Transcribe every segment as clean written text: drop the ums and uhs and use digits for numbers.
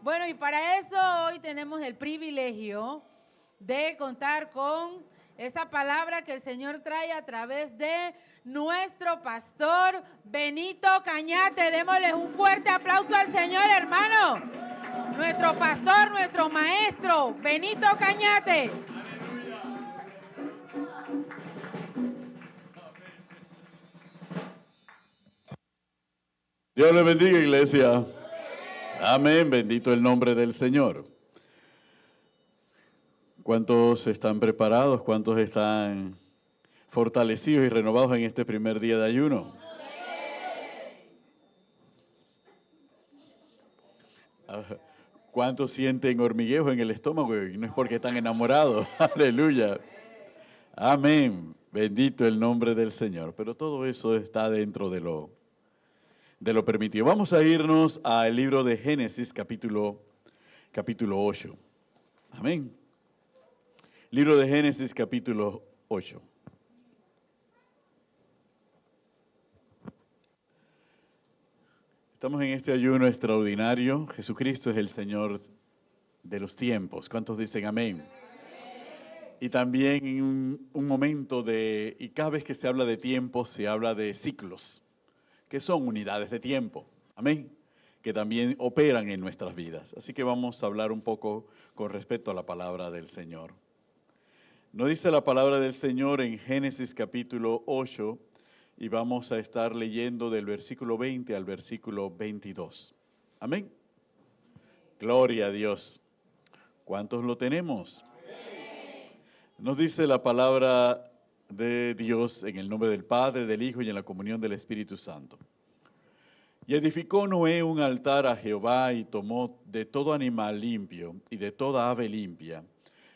Bueno, y para eso hoy tenemos el privilegio de contar con esa palabra que el Señor trae a través de nuestro pastor Benito Cañate. Démosle un fuerte aplauso al Señor, hermano. Nuestro pastor, nuestro maestro, Benito Cañate. Dios le bendiga, iglesia. Amén, bendito el nombre del Señor. ¿Cuántos están preparados? ¿Cuántos están fortalecidos y renovados en este primer día de ayuno? ¿Cuántos sienten hormigueo en el estómago? Y no es porque están enamorados. Aleluya. Amén. Bendito el nombre del Señor. Pero todo eso está dentro de lo permitido. Vamos a irnos al libro de Génesis, capítulo 8. Amén. Libro de Génesis, capítulo 8. Estamos en este ayuno extraordinario. Jesucristo es el Señor de los tiempos. ¿Cuántos dicen amén? Y también en un momento y cada vez que se habla de tiempos, se habla de ciclos, que son unidades de tiempo. Amén. Que también operan en nuestras vidas. Así que vamos a hablar un poco con respecto a la palabra del Señor. Nos dice la palabra del Señor en Génesis capítulo 8 y vamos a estar leyendo del versículo 20 al versículo 22. Amén. Gloria a Dios. ¿Cuántos lo tenemos? Nos dice la palabra de Dios en el nombre del Padre, del Hijo y en la comunión del Espíritu Santo. Y edificó Noé un altar a Jehová y tomó de todo animal limpio y de toda ave limpia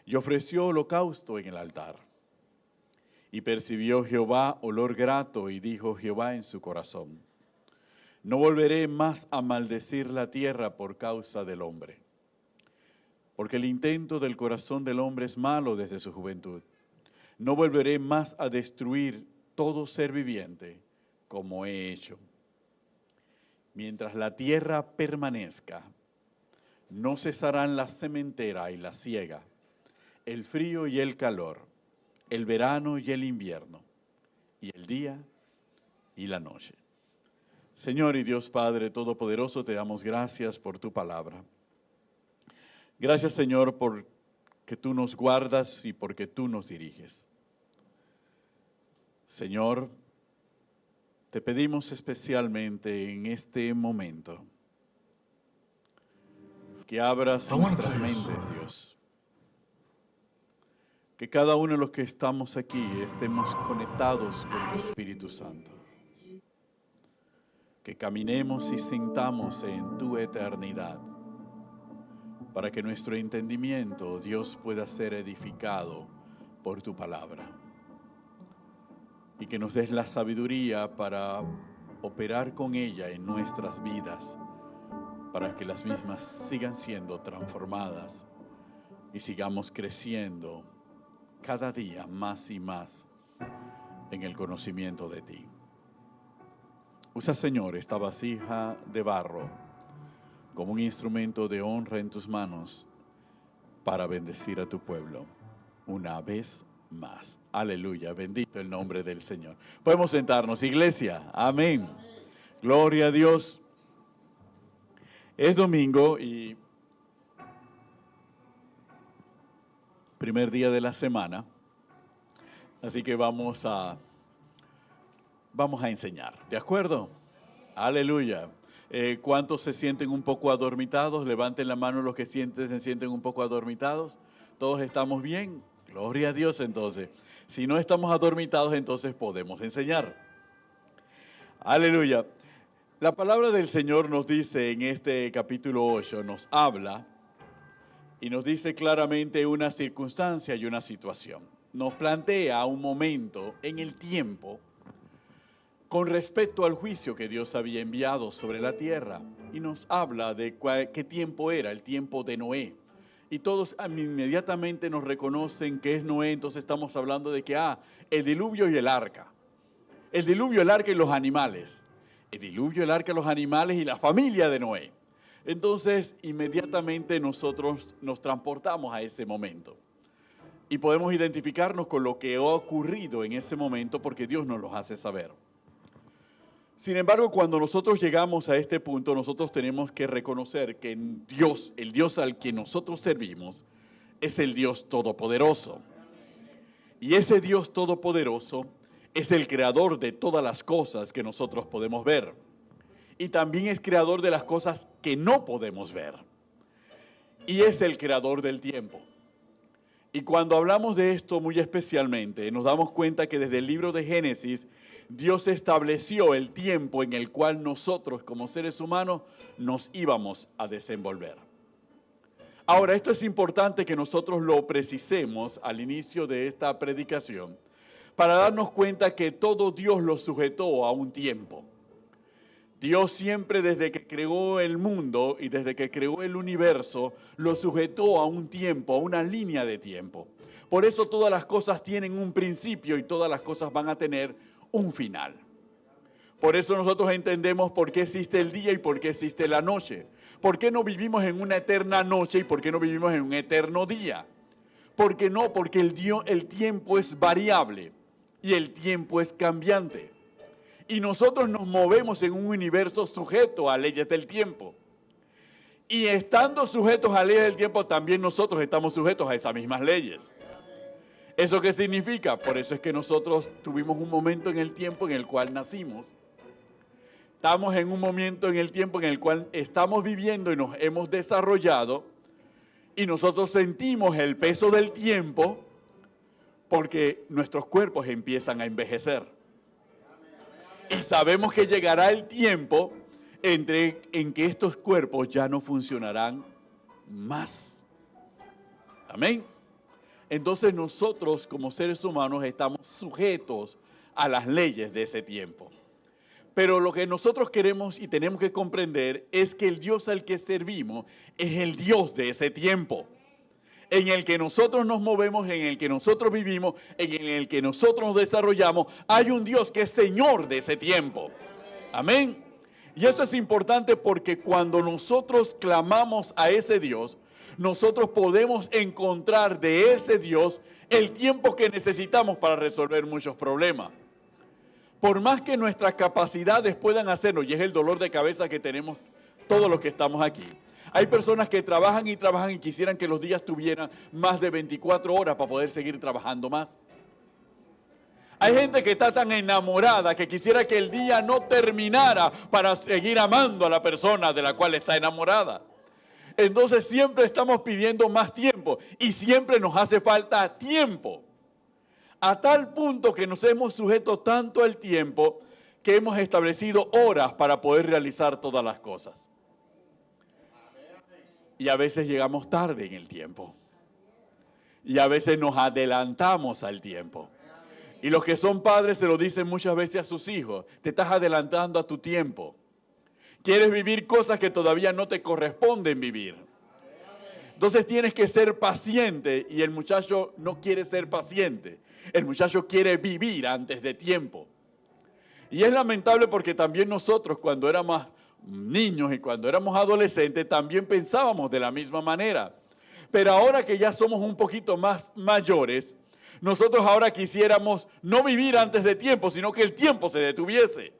y ofreció holocausto en el altar. Y percibió Jehová olor grato y dijo Jehová en su corazón: no volveré más a maldecir la tierra por causa del hombre, porque el intento del corazón del hombre es malo desde su juventud. No volveré más a destruir todo ser viviente como he hecho. Mientras la tierra permanezca, no cesarán la sementera y la siega, el frío y el calor, el verano y el invierno, y el día y la noche. Señor y Dios Padre Todopoderoso, te damos gracias por tu palabra. Gracias, Señor, porque tú nos guardas y porque tú nos diriges. Señor, te pedimos especialmente en este momento que abras nuestras mentes, Dios. Que cada uno de los que estamos aquí estemos conectados con tu Espíritu Santo. Que caminemos y sintamos en tu eternidad, para que nuestro entendimiento, Dios, pueda ser edificado por tu palabra. Y que nos des la sabiduría para operar con ella en nuestras vidas, para que las mismas sigan siendo transformadas y sigamos creciendo cada día más y más en el conocimiento de ti. Usa, Señor, esta vasija de barro como un instrumento de honra en tus manos para bendecir a tu pueblo una vez más. Aleluya, bendito el nombre del Señor. Podemos sentarnos, iglesia. Amén. Gloria a Dios. Es domingo y primer día de la semana, así que vamos a enseñar, ¿de acuerdo? Aleluya. ¿Cuántos se sienten un poco adormitados? Levanten la mano los que se sienten un poco adormitados. ¿Todos estamos bien? Gloria a Dios entonces. Si no estamos adormitados, entonces podemos enseñar. Aleluya. La palabra del Señor nos dice en este capítulo 8, nos habla y nos dice claramente una circunstancia y una situación. Nos plantea un momento en el tiempo con respecto al juicio que Dios había enviado sobre la tierra. Y nos habla de qué tiempo era, el tiempo de Noé. Y todos inmediatamente nos reconocen que es Noé, entonces estamos hablando de que, el diluvio y el arca. El diluvio, el arca y los animales. El diluvio, el arca, los animales y la familia de Noé. Entonces, inmediatamente nosotros nos transportamos a ese momento. Y podemos identificarnos con lo que ha ocurrido en ese momento porque Dios nos lo hace saber. Sin embargo, cuando nosotros llegamos a este punto, nosotros tenemos que reconocer que Dios, el Dios al que nosotros servimos, es el Dios Todopoderoso. Y ese Dios Todopoderoso es el creador de todas las cosas que nosotros podemos ver. Y también es creador de las cosas que no podemos ver. Y es el creador del tiempo. Y cuando hablamos de esto muy especialmente, nos damos cuenta que desde el libro de Génesis, Dios estableció el tiempo en el cual nosotros como seres humanos nos íbamos a desenvolver. Ahora, esto es importante que nosotros lo precisemos al inicio de esta predicación para darnos cuenta que todo Dios lo sujetó a un tiempo. Dios siempre desde que creó el mundo y desde que creó el universo, lo sujetó a un tiempo, a una línea de tiempo. Por eso todas las cosas tienen un principio y todas las cosas van a tener un final. Por eso nosotros entendemos por qué existe el día y por qué existe la noche. ¿Por qué no vivimos en una eterna noche y por qué no vivimos en un eterno día? ¿Por qué no? Porque el tiempo es variable y el tiempo es cambiante. Y nosotros nos movemos en un universo sujeto a leyes del tiempo. Y estando sujetos a leyes del tiempo, también nosotros estamos sujetos a esas mismas leyes. ¿Eso qué significa? Por eso es que nosotros tuvimos un momento en el tiempo en el cual nacimos. Estamos en un momento en el tiempo en el cual estamos viviendo y nos hemos desarrollado. Y nosotros sentimos el peso del tiempo porque nuestros cuerpos empiezan a envejecer. Y sabemos que llegará el tiempo en que estos cuerpos ya no funcionarán más. Amén. Entonces nosotros como seres humanos estamos sujetos a las leyes de ese tiempo. Pero lo que nosotros queremos y tenemos que comprender es que el Dios al que servimos es el Dios de ese tiempo, en el que nosotros nos movemos, en el que nosotros vivimos, en el que nosotros nos desarrollamos. Hay un Dios que es Señor de ese tiempo. Amén. Y eso es importante porque cuando nosotros clamamos a ese Dios, nosotros podemos encontrar de ese Dios el tiempo que necesitamos para resolver muchos problemas. Por más que nuestras capacidades puedan hacerlo, y es el dolor de cabeza que tenemos todos los que estamos aquí. Hay personas que trabajan y trabajan y quisieran que los días tuvieran más de 24 horas para poder seguir trabajando más. Hay gente que está tan enamorada que quisiera que el día no terminara para seguir amando a la persona de la cual está enamorada. Entonces siempre estamos pidiendo más tiempo y siempre nos hace falta tiempo. A tal punto que nos hemos sujeto tanto al tiempo que hemos establecido horas para poder realizar todas las cosas. Y a veces llegamos tarde en el tiempo. Y a veces nos adelantamos al tiempo. Y los que son padres se lo dicen muchas veces a sus hijos. Te estás adelantando a tu tiempo. Quieres vivir cosas que todavía no te corresponden vivir. Entonces tienes que ser paciente y el muchacho no quiere ser paciente. El muchacho quiere vivir antes de tiempo. Y es lamentable porque también nosotros cuando éramos niños y cuando éramos adolescentes también pensábamos de la misma manera. Pero ahora que ya somos un poquito más mayores, nosotros ahora quisiéramos no vivir antes de tiempo, sino que el tiempo se detuviese.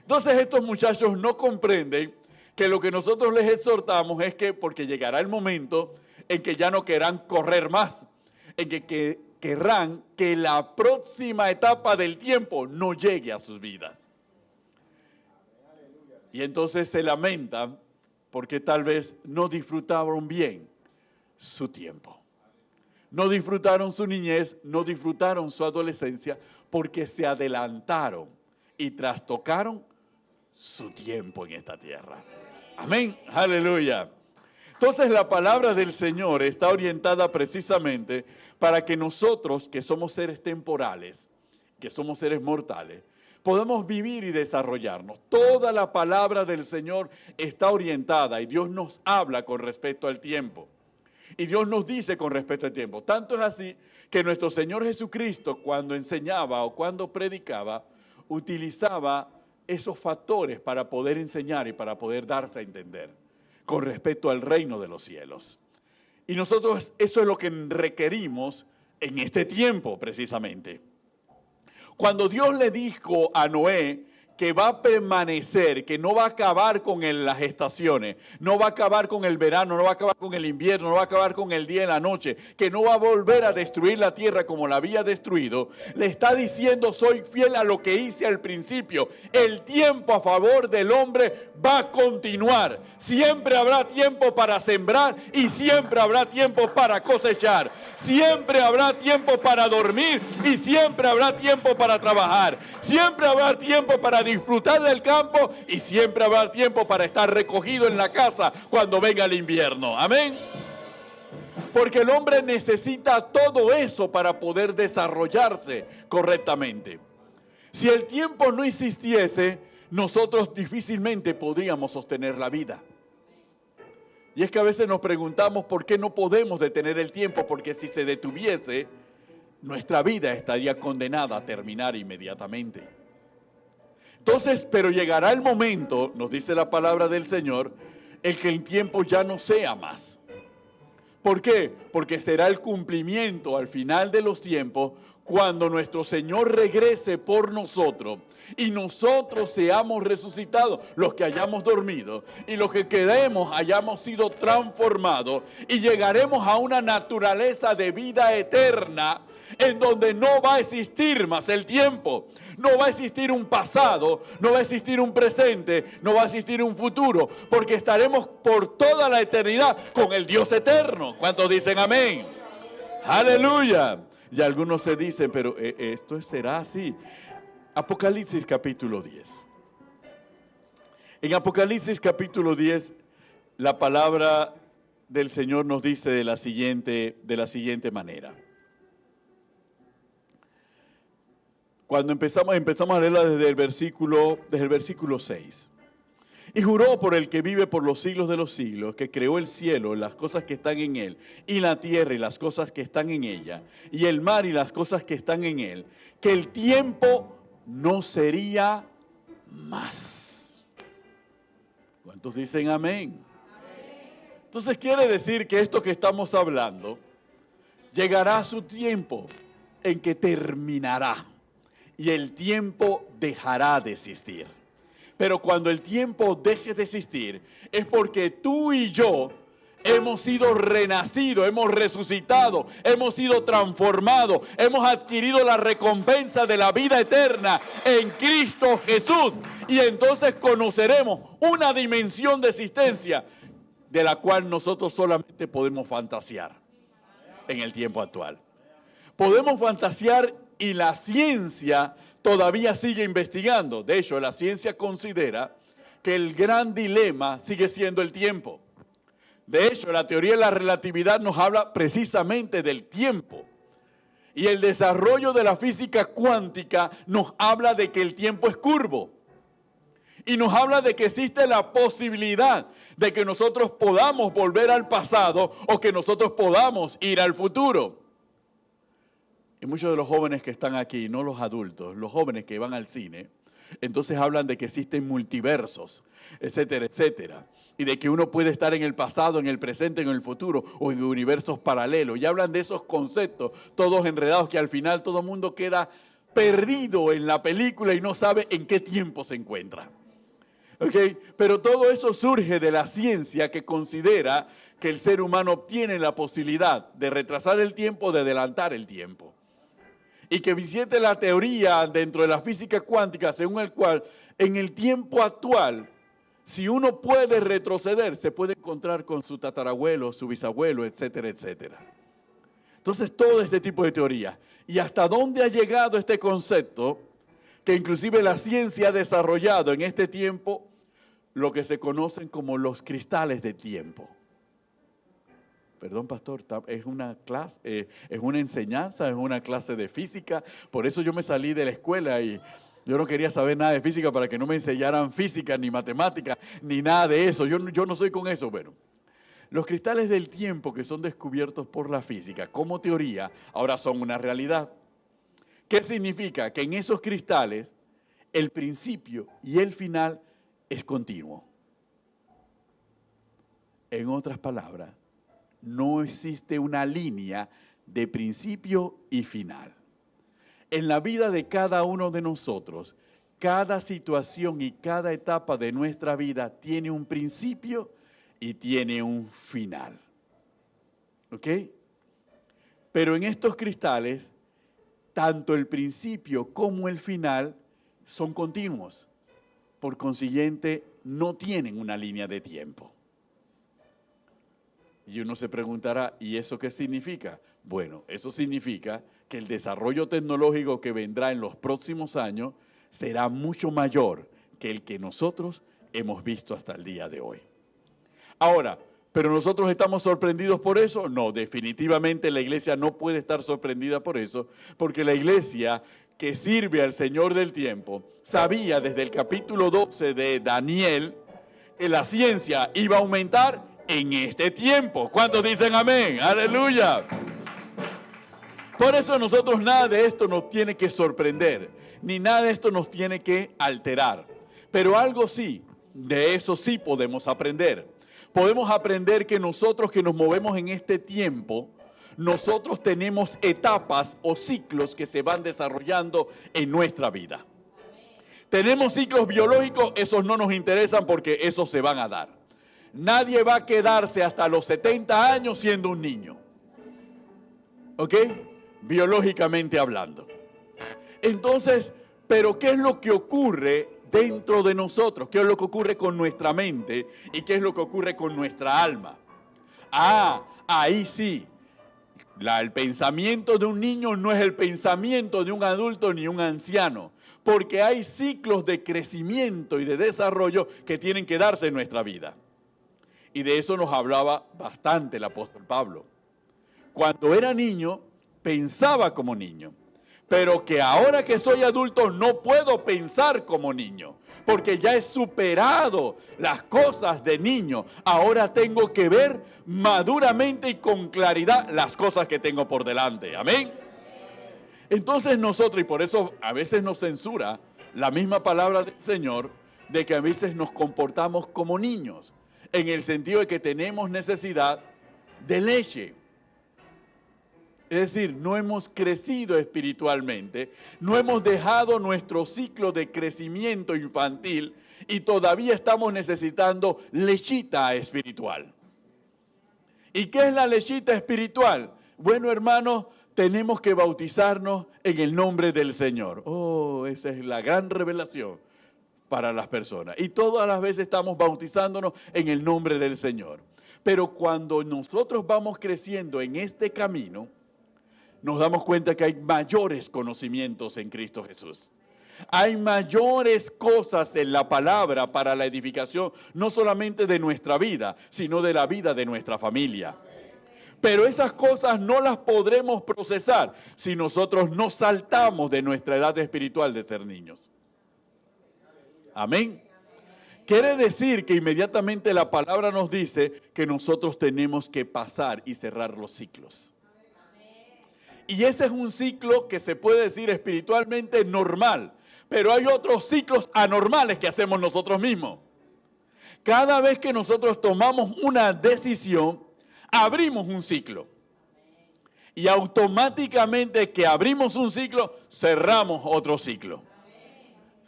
Entonces estos muchachos no comprenden que lo que nosotros les exhortamos es que, porque llegará el momento en que ya no querrán correr más, en que querrán que la próxima etapa del tiempo no llegue a sus vidas. Y entonces se lamentan porque tal vez no disfrutaron bien su tiempo. No disfrutaron su niñez, no disfrutaron su adolescencia porque se adelantaron y trastocaron su tiempo en esta tierra. Amén, aleluya. Entonces la palabra del Señor está orientada precisamente para que nosotros, que somos seres temporales, que somos seres mortales, podamos vivir y desarrollarnos. Toda la palabra del Señor está orientada y Dios nos habla con respecto al tiempo. Y Dios nos dice con respecto al tiempo. Tanto es así que nuestro Señor Jesucristo, cuando enseñaba o cuando predicaba, utilizaba esos factores para poder enseñar y para poder darse a entender con respecto al reino de los cielos. Y nosotros eso es lo que requerimos en este tiempo precisamente. Cuando Dios le dijo a Noé que va a permanecer, que no va a acabar con las estaciones, no va a acabar con el verano, no va a acabar con el invierno, no va a acabar con el día y la noche, que no va a volver a destruir la tierra como la había destruido, le está diciendo: soy fiel a lo que hice al principio. El tiempo a favor del hombre va a continuar. Siempre habrá tiempo para sembrar y siempre habrá tiempo para cosechar. Siempre habrá tiempo para dormir y siempre habrá tiempo para trabajar. Siempre habrá tiempo para disfrutar del campo y siempre habrá tiempo para estar recogido en la casa cuando venga el invierno. Amén. Porque el hombre necesita todo eso para poder desarrollarse correctamente. Si el tiempo no existiese, nosotros difícilmente podríamos sostener la vida. Y es que a veces nos preguntamos por qué no podemos detener el tiempo, porque si se detuviese, nuestra vida estaría condenada a terminar inmediatamente. Entonces, pero llegará el momento, nos dice la palabra del Señor, el que el tiempo ya no sea más. ¿Por qué? Porque será el cumplimiento al final de los tiempos, cuando nuestro Señor regrese por nosotros y nosotros seamos resucitados, los que hayamos dormido, y los que quedemos hayamos sido transformados y llegaremos a una naturaleza de vida eterna en donde no va a existir más el tiempo, no va a existir un pasado, no va a existir un presente, no va a existir un futuro, porque estaremos por toda la eternidad con el Dios eterno. ¿Cuántos dicen amén? ¡Aleluya! Y algunos se dicen, pero esto será así. Apocalipsis capítulo 10. En Apocalipsis capítulo 10, la palabra del Señor nos dice de la siguiente manera. Cuando empezamos a leerla desde el versículo 6. Y juró por el que vive por los siglos de los siglos, que creó el cielo, las cosas que están en él, y la tierra y las cosas que están en ella, y el mar y las cosas que están en él, que el tiempo no sería más. ¿Cuántos dicen amén? Entonces quiere decir que esto que estamos hablando, llegará su tiempo en que terminará, y el tiempo dejará de existir. Pero cuando el tiempo deje de existir, es porque tú y yo hemos sido renacidos, hemos resucitado, hemos sido transformados, hemos adquirido la recompensa de la vida eterna en Cristo Jesús. Y entonces conoceremos una dimensión de existencia de la cual nosotros solamente podemos fantasear en el tiempo actual. Podemos fantasear y la ciencia todavía sigue investigando. De hecho, la ciencia considera que el gran dilema sigue siendo el tiempo. De hecho, la teoría de la relatividad nos habla precisamente del tiempo. Y el desarrollo de la física cuántica nos habla de que el tiempo es curvo. Y nos habla de que existe la posibilidad de que nosotros podamos volver al pasado o que nosotros podamos ir al futuro. Y muchos de los jóvenes que están aquí, no los adultos, los jóvenes que van al cine, entonces hablan de que existen multiversos, etcétera, etcétera. Y de que uno puede estar en el pasado, en el presente, en el futuro o en universos paralelos. Y hablan de esos conceptos, todos enredados, que al final todo el mundo queda perdido en la película y no sabe en qué tiempo se encuentra. ¿Okay? Pero todo eso surge de la ciencia, que considera que el ser humano tiene la posibilidad de retrasar el tiempo, de adelantar el tiempo. Y que visite la teoría dentro de la física cuántica, según el cual en el tiempo actual, si uno puede retroceder, se puede encontrar con su tatarabuelo, su bisabuelo, etcétera, etcétera. Entonces, todo este tipo de teoría. ¿Y hasta dónde ha llegado este concepto? Que inclusive la ciencia ha desarrollado en este tiempo lo que se conocen como los cristales de tiempo. Perdón, pastor, es una clase, es una enseñanza, es una clase de física. Por eso yo me salí de la escuela y yo no quería saber nada de física para que no me enseñaran física, ni matemática, ni nada de eso. Yo no soy con eso. Bueno, los cristales del tiempo que son descubiertos por la física como teoría, ahora son una realidad. ¿Qué significa? Que en esos cristales el principio y el final es continuo. En otras palabras, no existe una línea de principio y final. En la vida de cada uno de nosotros, cada situación y cada etapa de nuestra vida tiene un principio y tiene un final. ¿Ok? Pero en estos cristales, tanto el principio como el final son continuos. Por consiguiente, no tienen una línea de tiempo. Y uno se preguntará, ¿y eso qué significa? Bueno, eso significa que el desarrollo tecnológico que vendrá en los próximos años será mucho mayor que el que nosotros hemos visto hasta el día de hoy. Ahora, ¿pero nosotros estamos sorprendidos por eso? No, definitivamente la iglesia no puede estar sorprendida por eso, porque la iglesia que sirve al Señor del tiempo sabía desde el capítulo 12 de Daniel que la ciencia iba a aumentar en este tiempo. ¿Cuántos dicen amén? ¡Aleluya! Por eso a nosotros nada de esto nos tiene que sorprender, ni nada de esto nos tiene que alterar. Pero algo sí, de eso sí podemos aprender. Podemos aprender que nosotros que nos movemos en este tiempo, nosotros tenemos etapas o ciclos que se van desarrollando en nuestra vida. Tenemos ciclos biológicos, esos no nos interesan porque esos se van a dar. Nadie va a quedarse hasta los 70 años siendo un niño. ¿Ok? Biológicamente hablando. Entonces, ¿pero qué es lo que ocurre dentro de nosotros? ¿Qué es lo que ocurre con nuestra mente? ¿Y qué es lo que ocurre con nuestra alma? Ah, ahí sí. El pensamiento de un niño no es el pensamiento de un adulto ni un anciano, porque hay ciclos de crecimiento y de desarrollo que tienen que darse en nuestra vida. Y de eso nos hablaba bastante el apóstol Pablo. Cuando era niño, pensaba como niño, pero que ahora que soy adulto no puedo pensar como niño, porque ya he superado las cosas de niño. Ahora tengo que ver maduramente y con claridad las cosas que tengo por delante. Amén. Entonces nosotros, y por eso a veces nos censura la misma palabra del Señor, de que a veces nos comportamos como niños, en el sentido de que tenemos necesidad de leche. Es decir, no hemos crecido espiritualmente, no hemos dejado nuestro ciclo de crecimiento infantil y todavía estamos necesitando lechita espiritual. ¿Y qué es la lechita espiritual? Bueno, hermanos, tenemos que bautizarnos en el nombre del Señor. Oh, esa es la gran revelación para las personas. Y todas las veces estamos bautizándonos en el nombre del Señor. Pero cuando nosotros vamos creciendo en este camino, nos damos cuenta que hay mayores conocimientos en Cristo Jesús. Hay mayores cosas en la palabra para la edificación, no solamente de nuestra vida, sino de la vida de nuestra familia. Pero esas cosas no las podremos procesar si nosotros no saltamos de nuestra edad espiritual de ser niños. Amén. Quiere decir que inmediatamente la palabra nos dice que nosotros tenemos que pasar y cerrar los ciclos. Y ese es un ciclo que se puede decir espiritualmente normal, pero hay otros ciclos anormales que hacemos nosotros mismos. Cada vez que nosotros tomamos una decisión, abrimos un ciclo. Y automáticamente que abrimos un ciclo, cerramos otro ciclo.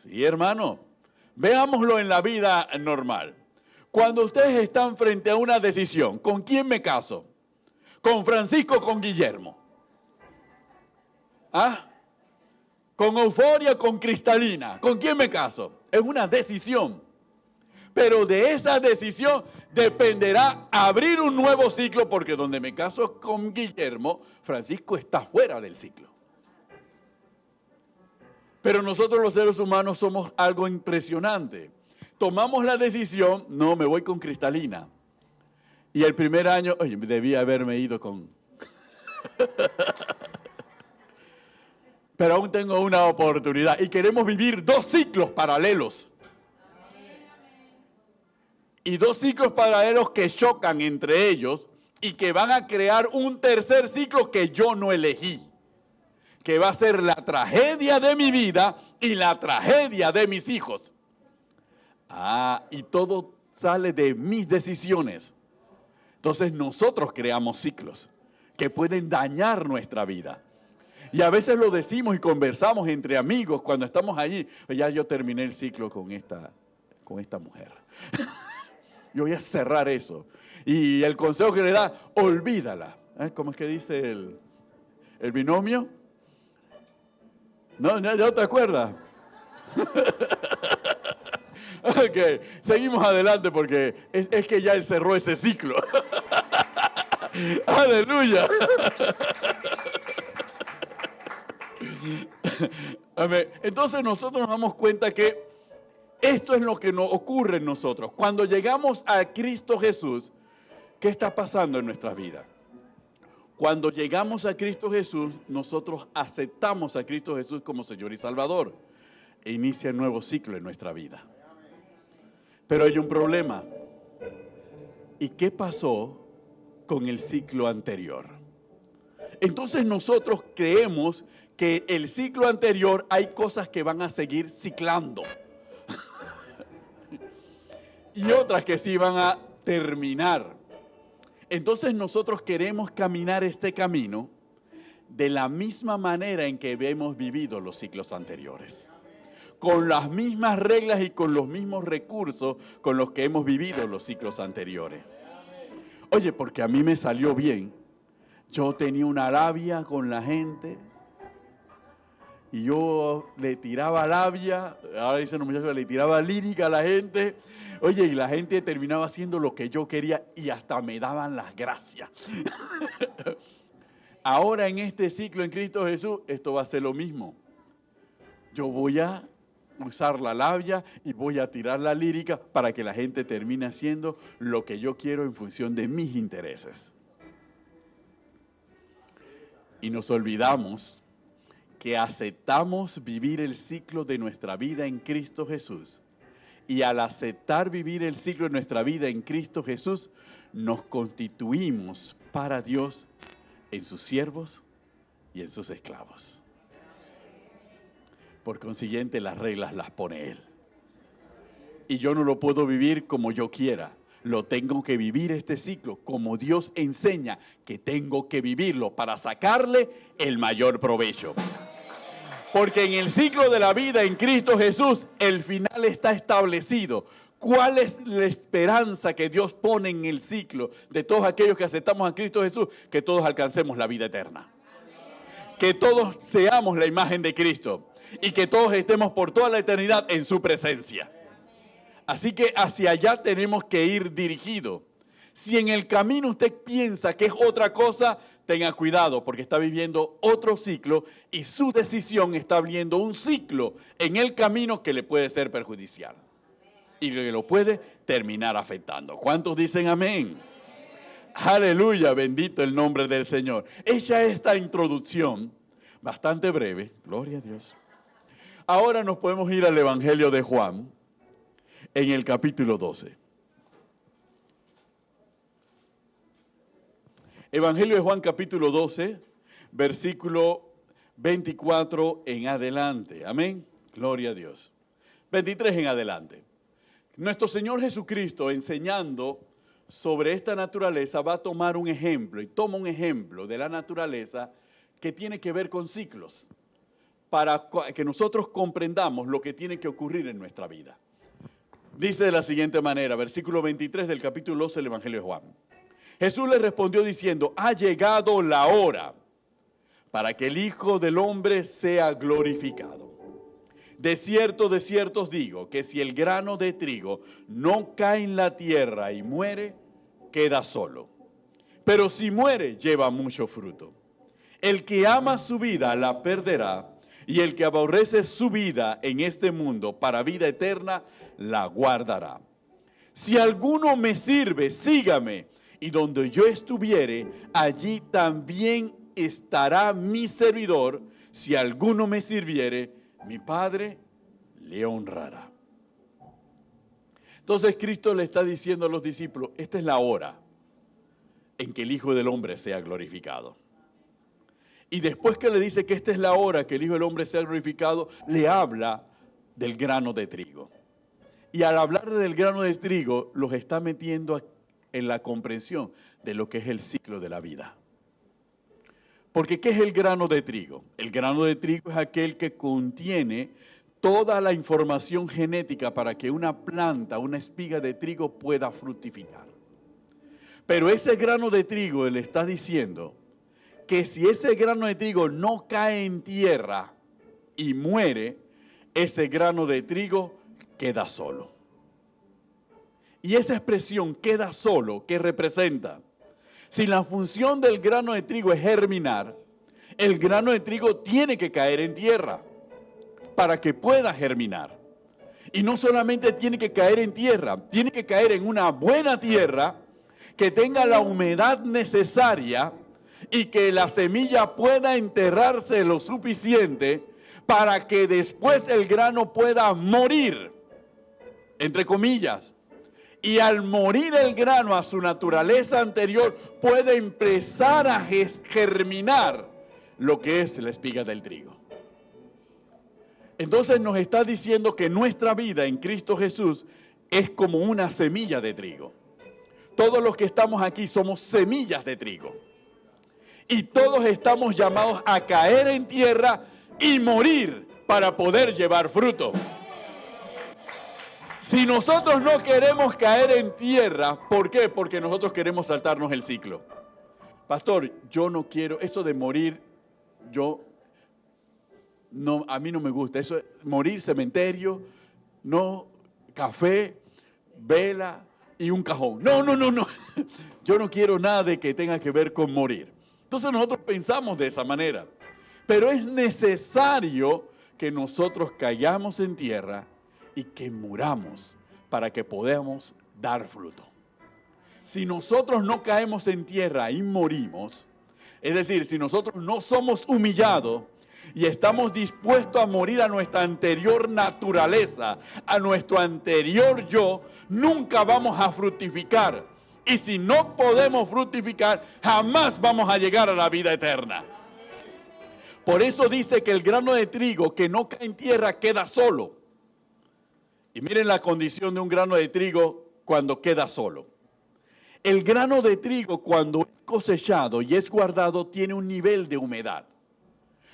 Sí, hermano. Veámoslo en la vida normal. Cuando ustedes están frente a una decisión, ¿con quién me caso? ¿Con Francisco o con Guillermo? ¿Ah? ¿Con Euforia o con Cristalina? ¿Con quién me caso? Es una decisión. Pero de esa decisión dependerá abrir un nuevo ciclo, porque donde me caso con Guillermo, Francisco está fuera del ciclo. Pero nosotros los seres humanos somos algo impresionante. Tomamos la decisión, no, me voy con Cristalina. Y el primer año, oye, debía haberme ido con... Pero aún tengo una oportunidad y queremos vivir dos ciclos paralelos. Y dos ciclos paralelos que chocan entre ellos y que van a crear un tercer ciclo que yo no elegí. que va a ser la tragedia de mi vida y la tragedia de mis hijos. Y todo sale de mis decisiones. Entonces nosotros creamos ciclos que pueden dañar nuestra vida. Y a veces lo decimos y conversamos entre amigos cuando estamos allí. Ya yo terminé el ciclo con esta mujer. Yo voy a cerrar eso. Y el consejo que le da, olvídala. ¿Cómo es que dice el binomio? ¿No te acuerdas? Ok, seguimos adelante porque es que ya él cerró ese ciclo. Aleluya. Amén. Entonces nosotros nos damos cuenta que esto es lo que nos ocurre en nosotros. Cuando llegamos a Cristo Jesús, ¿qué está pasando en nuestras vidas? Cuando llegamos a Cristo Jesús, nosotros aceptamos a Cristo Jesús como Señor y Salvador. E inicia un nuevo ciclo en nuestra vida. Pero hay un problema. ¿Y qué pasó con el ciclo anterior? Entonces nosotros creemos que el ciclo anterior hay cosas que van a seguir ciclando. Y otras que sí van a terminar. Entonces nosotros queremos caminar este camino de la misma manera en que hemos vivido los ciclos anteriores. Con las mismas reglas y con los mismos recursos con los que hemos vivido los ciclos anteriores. Oye, porque a mí me salió bien. Yo tenía una labia con la gente y yo le tiraba labia, ahora dicen los muchachos, le tiraba lírica a la gente. Oye, y la gente terminaba haciendo lo que yo quería y hasta me daban las gracias. Ahora en este ciclo en Cristo Jesús, esto va a ser lo mismo. Yo voy a usar la labia y voy a tirar la lírica para que la gente termine haciendo lo que yo quiero en función de mis intereses. Y nos olvidamos que aceptamos vivir el ciclo de nuestra vida en Cristo Jesús. Y al aceptar vivir el ciclo de nuestra vida en Cristo Jesús, nos constituimos para Dios en sus siervos y en sus esclavos. Por consiguiente, las reglas las pone Él. Y yo no lo puedo vivir como yo quiera. Lo tengo que vivir este ciclo como Dios enseña que tengo que vivirlo para sacarle el mayor provecho. Porque en el ciclo de la vida en Cristo Jesús, el final está establecido. ¿Cuál es la esperanza que Dios pone en el ciclo de todos aquellos que aceptamos a Cristo Jesús? Que todos alcancemos la vida eterna. Que todos seamos la imagen de Cristo y que todos estemos por toda la eternidad en su presencia. Así que hacia allá tenemos que ir dirigidos. Si en el camino usted piensa que es otra cosa, tenga cuidado porque está viviendo otro ciclo y su decisión está abriendo un ciclo en el camino que le puede ser perjudicial y que lo puede terminar afectando. ¿Cuántos dicen amén? Aleluya, bendito el nombre del Señor. Hecha esta introducción, bastante breve, gloria a Dios. Ahora nos podemos ir al Evangelio de Juan, en el capítulo 12. Evangelio de Juan, capítulo 12, versículo 24 en adelante. Amén. Gloria a Dios. 23 en adelante. Nuestro Señor Jesucristo, enseñando sobre esta naturaleza, va a tomar un ejemplo, y toma un ejemplo de la naturaleza que tiene que ver con ciclos, para que nosotros comprendamos lo que tiene que ocurrir en nuestra vida. Dice de la siguiente manera, versículo 23 del capítulo 12 del Evangelio de Juan. Jesús le respondió diciendo, ha llegado la hora para que el Hijo del Hombre sea glorificado. De cierto os digo, que si el grano de trigo no cae en la tierra y muere, queda solo. Pero si muere, lleva mucho fruto. El que ama su vida la perderá, y el que aborrece su vida en este mundo para vida eterna, la guardará. Si alguno me sirve, sígame, y donde yo estuviere, allí también estará mi servidor. Si alguno me sirviere, mi Padre le honrará. Entonces Cristo le está diciendo a los discípulos, esta es la hora en que el Hijo del Hombre sea glorificado. Y después que le dice que esta es la hora que el Hijo del Hombre sea glorificado, le habla del grano de trigo. Y al hablar del grano de trigo, los está metiendo en la comprensión de lo que es el ciclo de la vida. Porque ¿qué es el grano de trigo? El grano de trigo es aquel que contiene toda la información genética para que una planta, una espiga de trigo pueda fructificar. Pero ese grano de trigo le está diciendo que si ese grano de trigo no cae en tierra y muere, ese grano de trigo queda solo. Y esa expresión queda solo, ¿qué representa? Si la función del grano de trigo es germinar, el grano de trigo tiene que caer en tierra para que pueda germinar. Y no solamente tiene que caer en tierra, tiene que caer en una buena tierra que tenga la humedad necesaria y que la semilla pueda enterrarse lo suficiente para que después el grano pueda morir, entre comillas. Y al morir el grano a su naturaleza anterior, puede empezar a germinar lo que es la espiga del trigo. Entonces nos está diciendo que nuestra vida en Cristo Jesús es como una semilla de trigo. Todos los que estamos aquí somos semillas de trigo. Y todos estamos llamados a caer en tierra y morir para poder llevar fruto. Si nosotros no queremos caer en tierra, ¿por qué? Porque nosotros queremos saltarnos el ciclo. Pastor, yo no quiero, eso de morir, a mí no me gusta. Eso, morir, cementerio, no, café, vela y un cajón. No. Yo no quiero nada de que tenga que ver con morir. Entonces nosotros pensamos de esa manera. Pero es necesario que nosotros caigamos en tierra y que muramos para que podamos dar fruto. Si nosotros no caemos en tierra y morimos, es decir, si nosotros no somos humillados y estamos dispuestos a morir a nuestra anterior naturaleza, a nuestro anterior yo, nunca vamos a fructificar. Y si no podemos fructificar, jamás vamos a llegar a la vida eterna. Por eso dice que el grano de trigo que no cae en tierra queda solo. Y miren la condición de un grano de trigo cuando queda solo. El grano de trigo cuando es cosechado y es guardado tiene un nivel de humedad.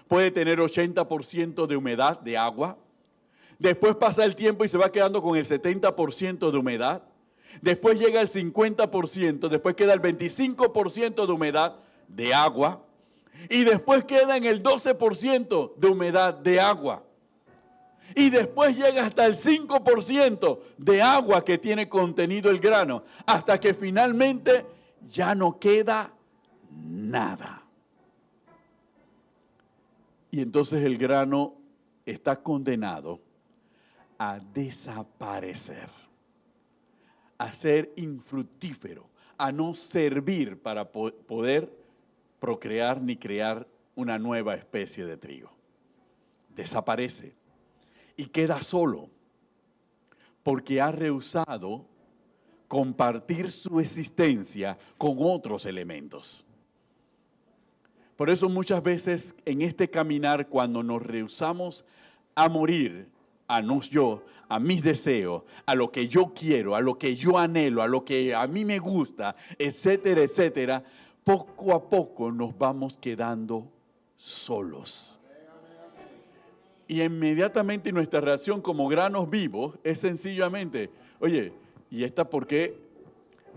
Puede tener 80% de humedad de agua. Después pasa el tiempo y se va quedando con el 70% de humedad. Después llega el 50%, después queda el 25% de humedad de agua. Y después queda en el 12% de humedad de agua. Y después llega hasta el 5% de agua que tiene contenido el grano, hasta que finalmente ya no queda nada. Y entonces el grano está condenado a desaparecer, a ser infructífero, a no servir para poder procrear ni crear una nueva especie de trigo. Desaparece. Y queda solo, porque ha rehusado compartir su existencia con otros elementos. Por eso muchas veces en este caminar, cuando nos rehusamos a morir, a mis deseos, a lo que yo quiero, a lo que yo anhelo, a lo que a mí me gusta, etcétera, etcétera, poco a poco nos vamos quedando solos. Y inmediatamente nuestra reacción como granos vivos es sencillamente, oye, ¿y esta por qué?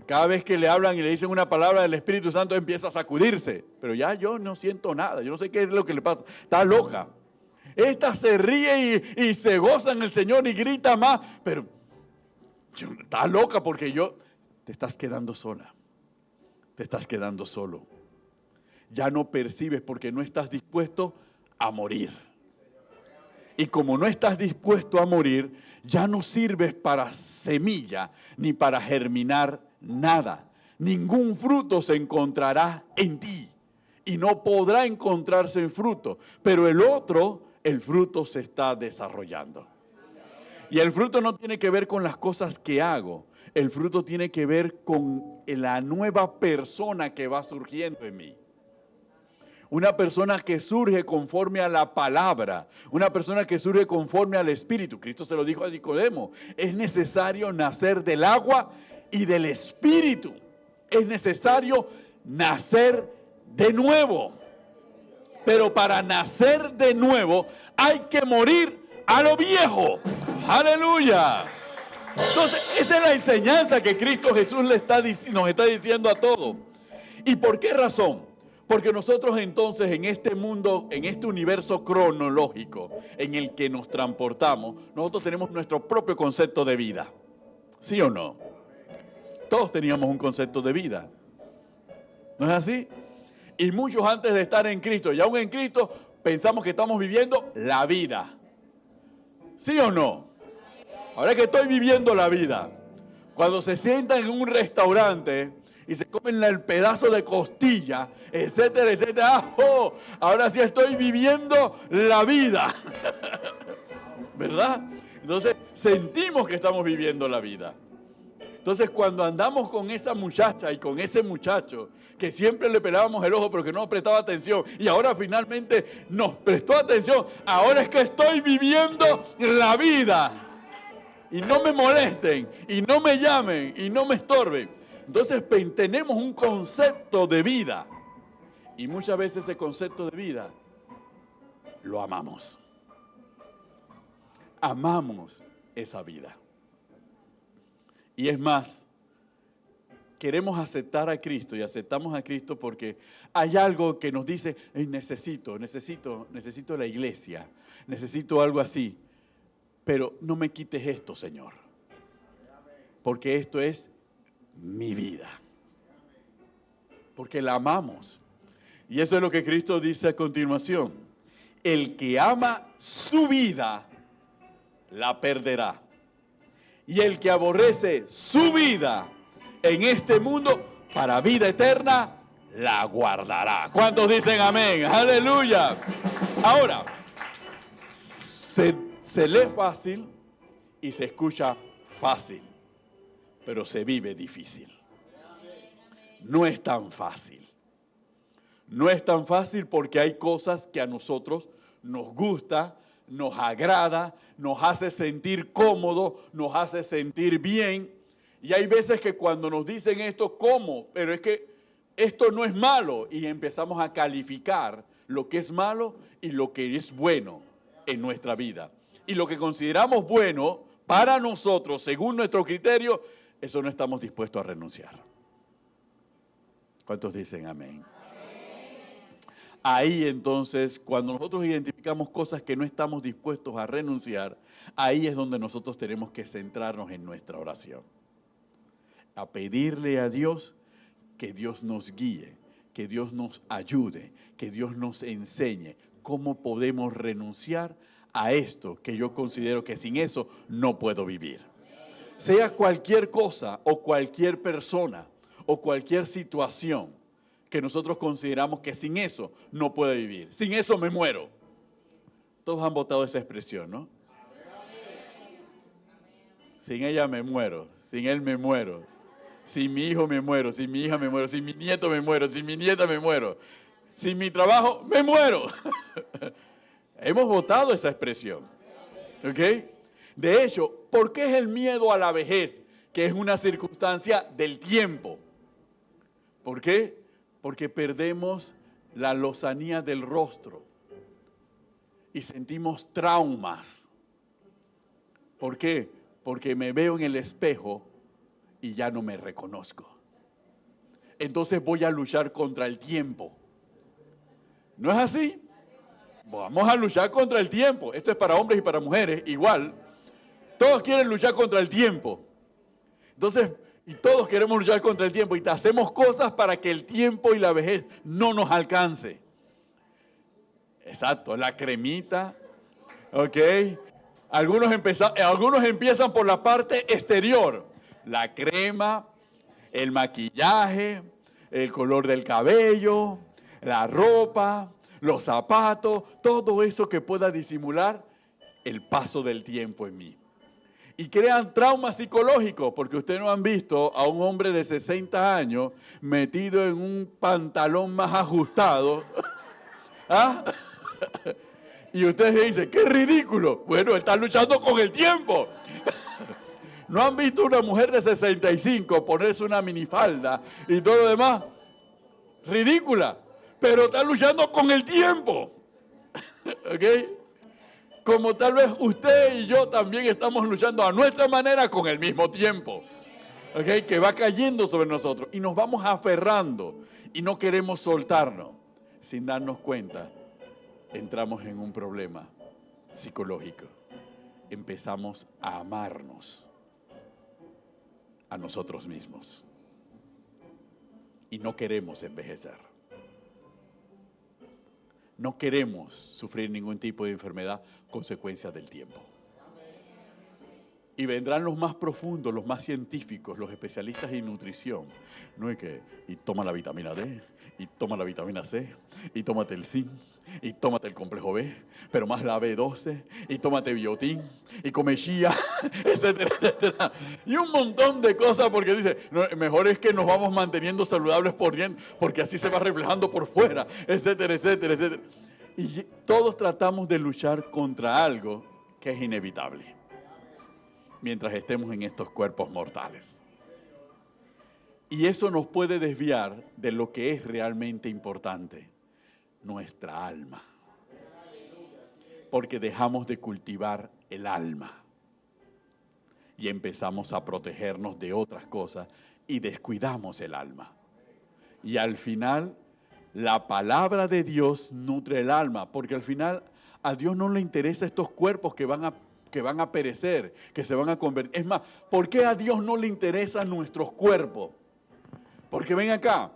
Cada vez que le hablan y le dicen una palabra del Espíritu Santo empieza a sacudirse. Pero ya yo no siento nada, yo no sé qué es lo que le pasa. Está loca. Esta se ríe y se goza en el Señor y grita más. Pero está loca porque te estás quedando sola. Te estás quedando solo. Ya no percibes porque no estás dispuesto a morir. Y como no estás dispuesto a morir, ya no sirves para semilla ni para germinar nada. Ningún fruto se encontrará en ti y no podrá encontrarse en fruto. Pero el fruto se está desarrollando. Y el fruto no tiene que ver con las cosas que hago. El fruto tiene que ver con la nueva persona que va surgiendo en mí. Una persona que surge conforme a la palabra, una persona que surge conforme al Espíritu. Cristo se lo dijo a Nicodemo, es necesario nacer del agua y del Espíritu. Es necesario nacer de nuevo. Pero para nacer de nuevo hay que morir a lo viejo. ¡Aleluya! Entonces, esa es la enseñanza que Cristo Jesús nos está diciendo a todos. ¿Y por qué razón? Porque nosotros entonces en este mundo, en este universo cronológico en el que nos transportamos, nosotros tenemos nuestro propio concepto de vida. ¿Sí o no? Todos teníamos un concepto de vida. ¿No es así? Y muchos antes de estar en Cristo, y aún en Cristo, pensamos que estamos viviendo la vida. ¿Sí o no? Ahora que estoy viviendo la vida, cuando se sientan en un restaurante y se comen el pedazo de costilla, etcétera, etcétera, ¡oh! Ahora sí estoy viviendo la vida. ¿Verdad? Entonces sentimos que estamos viviendo la vida. Entonces cuando andamos con esa muchacha y con ese muchacho, que siempre le pelábamos el ojo pero que no nos prestaba atención, y ahora finalmente nos prestó atención, ahora es que estoy viviendo la vida. Y no me molesten, y no me llamen, y no me estorben. Entonces tenemos un concepto de vida. Y muchas veces ese concepto de vida lo amamos. Amamos esa vida. Y es más, queremos aceptar a Cristo y aceptamos a Cristo porque hay algo que nos dice, necesito la iglesia, necesito algo así. Pero no me quites esto, Señor, porque esto es mi vida, porque la amamos. Y eso es lo que Cristo dice a continuación. El que ama su vida, la perderá. Y el que aborrece su vida en este mundo, para vida eterna, la guardará. ¿Cuántos dicen amén? ¡Aleluya! Ahora, se lee fácil y se escucha fácil, pero se vive difícil. No es tan fácil. No es tan fácil porque hay cosas que a nosotros nos gusta, nos agrada, nos hace sentir cómodo, nos hace sentir bien. Y hay veces que cuando nos dicen esto, ¿cómo? Pero es que esto no es malo. Y empezamos a calificar lo que es malo y lo que es bueno en nuestra vida. Y lo que consideramos bueno para nosotros, según nuestro criterio, eso no estamos dispuestos a renunciar. ¿Cuántos dicen amén? Ahí entonces, cuando nosotros identificamos cosas que no estamos dispuestos a renunciar, ahí es donde nosotros tenemos que centrarnos en nuestra oración. A pedirle a Dios que Dios nos guíe, que Dios nos ayude, que Dios nos enseñe cómo podemos renunciar a esto que yo considero que sin eso no puedo vivir. Sea cualquier cosa o cualquier persona o cualquier situación que nosotros consideramos que sin eso no puede vivir. Sin eso me muero. Todos han votado esa expresión, ¿no? Sin ella me muero, sin él me muero, sin mi hijo me muero, sin mi hija me muero, sin mi nieto me muero, sin mi nieta me muero, sin mi trabajo me muero. Hemos votado esa expresión, ¿ok? De hecho, ¿por qué es el miedo a la vejez? Que es una circunstancia del tiempo. ¿Por qué? Porque perdemos la lozanía del rostro y sentimos traumas. ¿Por qué? Porque me veo en el espejo y ya no me reconozco. Entonces voy a luchar contra el tiempo. ¿No es así? Vamos a luchar contra el tiempo. Esto es para hombres y para mujeres, igual. Todos quieren luchar contra el tiempo. Entonces, y todos queremos luchar contra el tiempo y hacemos cosas para que el tiempo y la vejez no nos alcance. Exacto, la cremita, ¿ok? Algunos empiezan por la parte exterior. La crema, el maquillaje, el color del cabello, la ropa, los zapatos, todo eso que pueda disimular el paso del tiempo en mí. Y crean traumas psicológicos, porque ustedes no han visto a un hombre de 60 años metido en un pantalón más ajustado ¿Ah? Y ustedes dicen, ¡qué ridículo! Bueno, está luchando con el tiempo. ¿No han visto una mujer de 65 ponerse una minifalda y todo lo demás? Ridícula. Pero está luchando con el tiempo. ¿Ok? Como tal vez usted y yo también estamos luchando a nuestra manera con el mismo tiempo. ¿Ok? Que va cayendo sobre nosotros. Y nos vamos aferrando. Y no queremos soltarnos. Sin darnos cuenta, entramos en un problema psicológico. Empezamos a amarnos a nosotros mismos. Y no queremos envejecer. No queremos sufrir ningún tipo de enfermedad consecuencia del tiempo. Y vendrán los más profundos, los más científicos, los especialistas en nutrición. No es que, y toma la vitamina D, y toma la vitamina C, y tómate el zinc, y tómate el complejo B, pero más la B12, y tómate biotín, y come chía, etcétera, etcétera. Y un montón de cosas porque dice, no, mejor es que nos vamos manteniendo saludables por dentro, porque así se va reflejando por fuera, etcétera, etcétera, etcétera. Y todos tratamos de luchar contra algo que es inevitable mientras estemos en estos cuerpos mortales. Y eso nos puede desviar de lo que es realmente importante, nuestra alma. Porque dejamos de cultivar el alma y empezamos a protegernos de otras cosas y descuidamos el alma. Y al final, la palabra de Dios nutre el alma, porque al final a Dios no le interesa estos cuerpos que van a perecer, que se van a convertir. Es más, ¿por qué a Dios no le interesan nuestros cuerpos? Porque ven acá,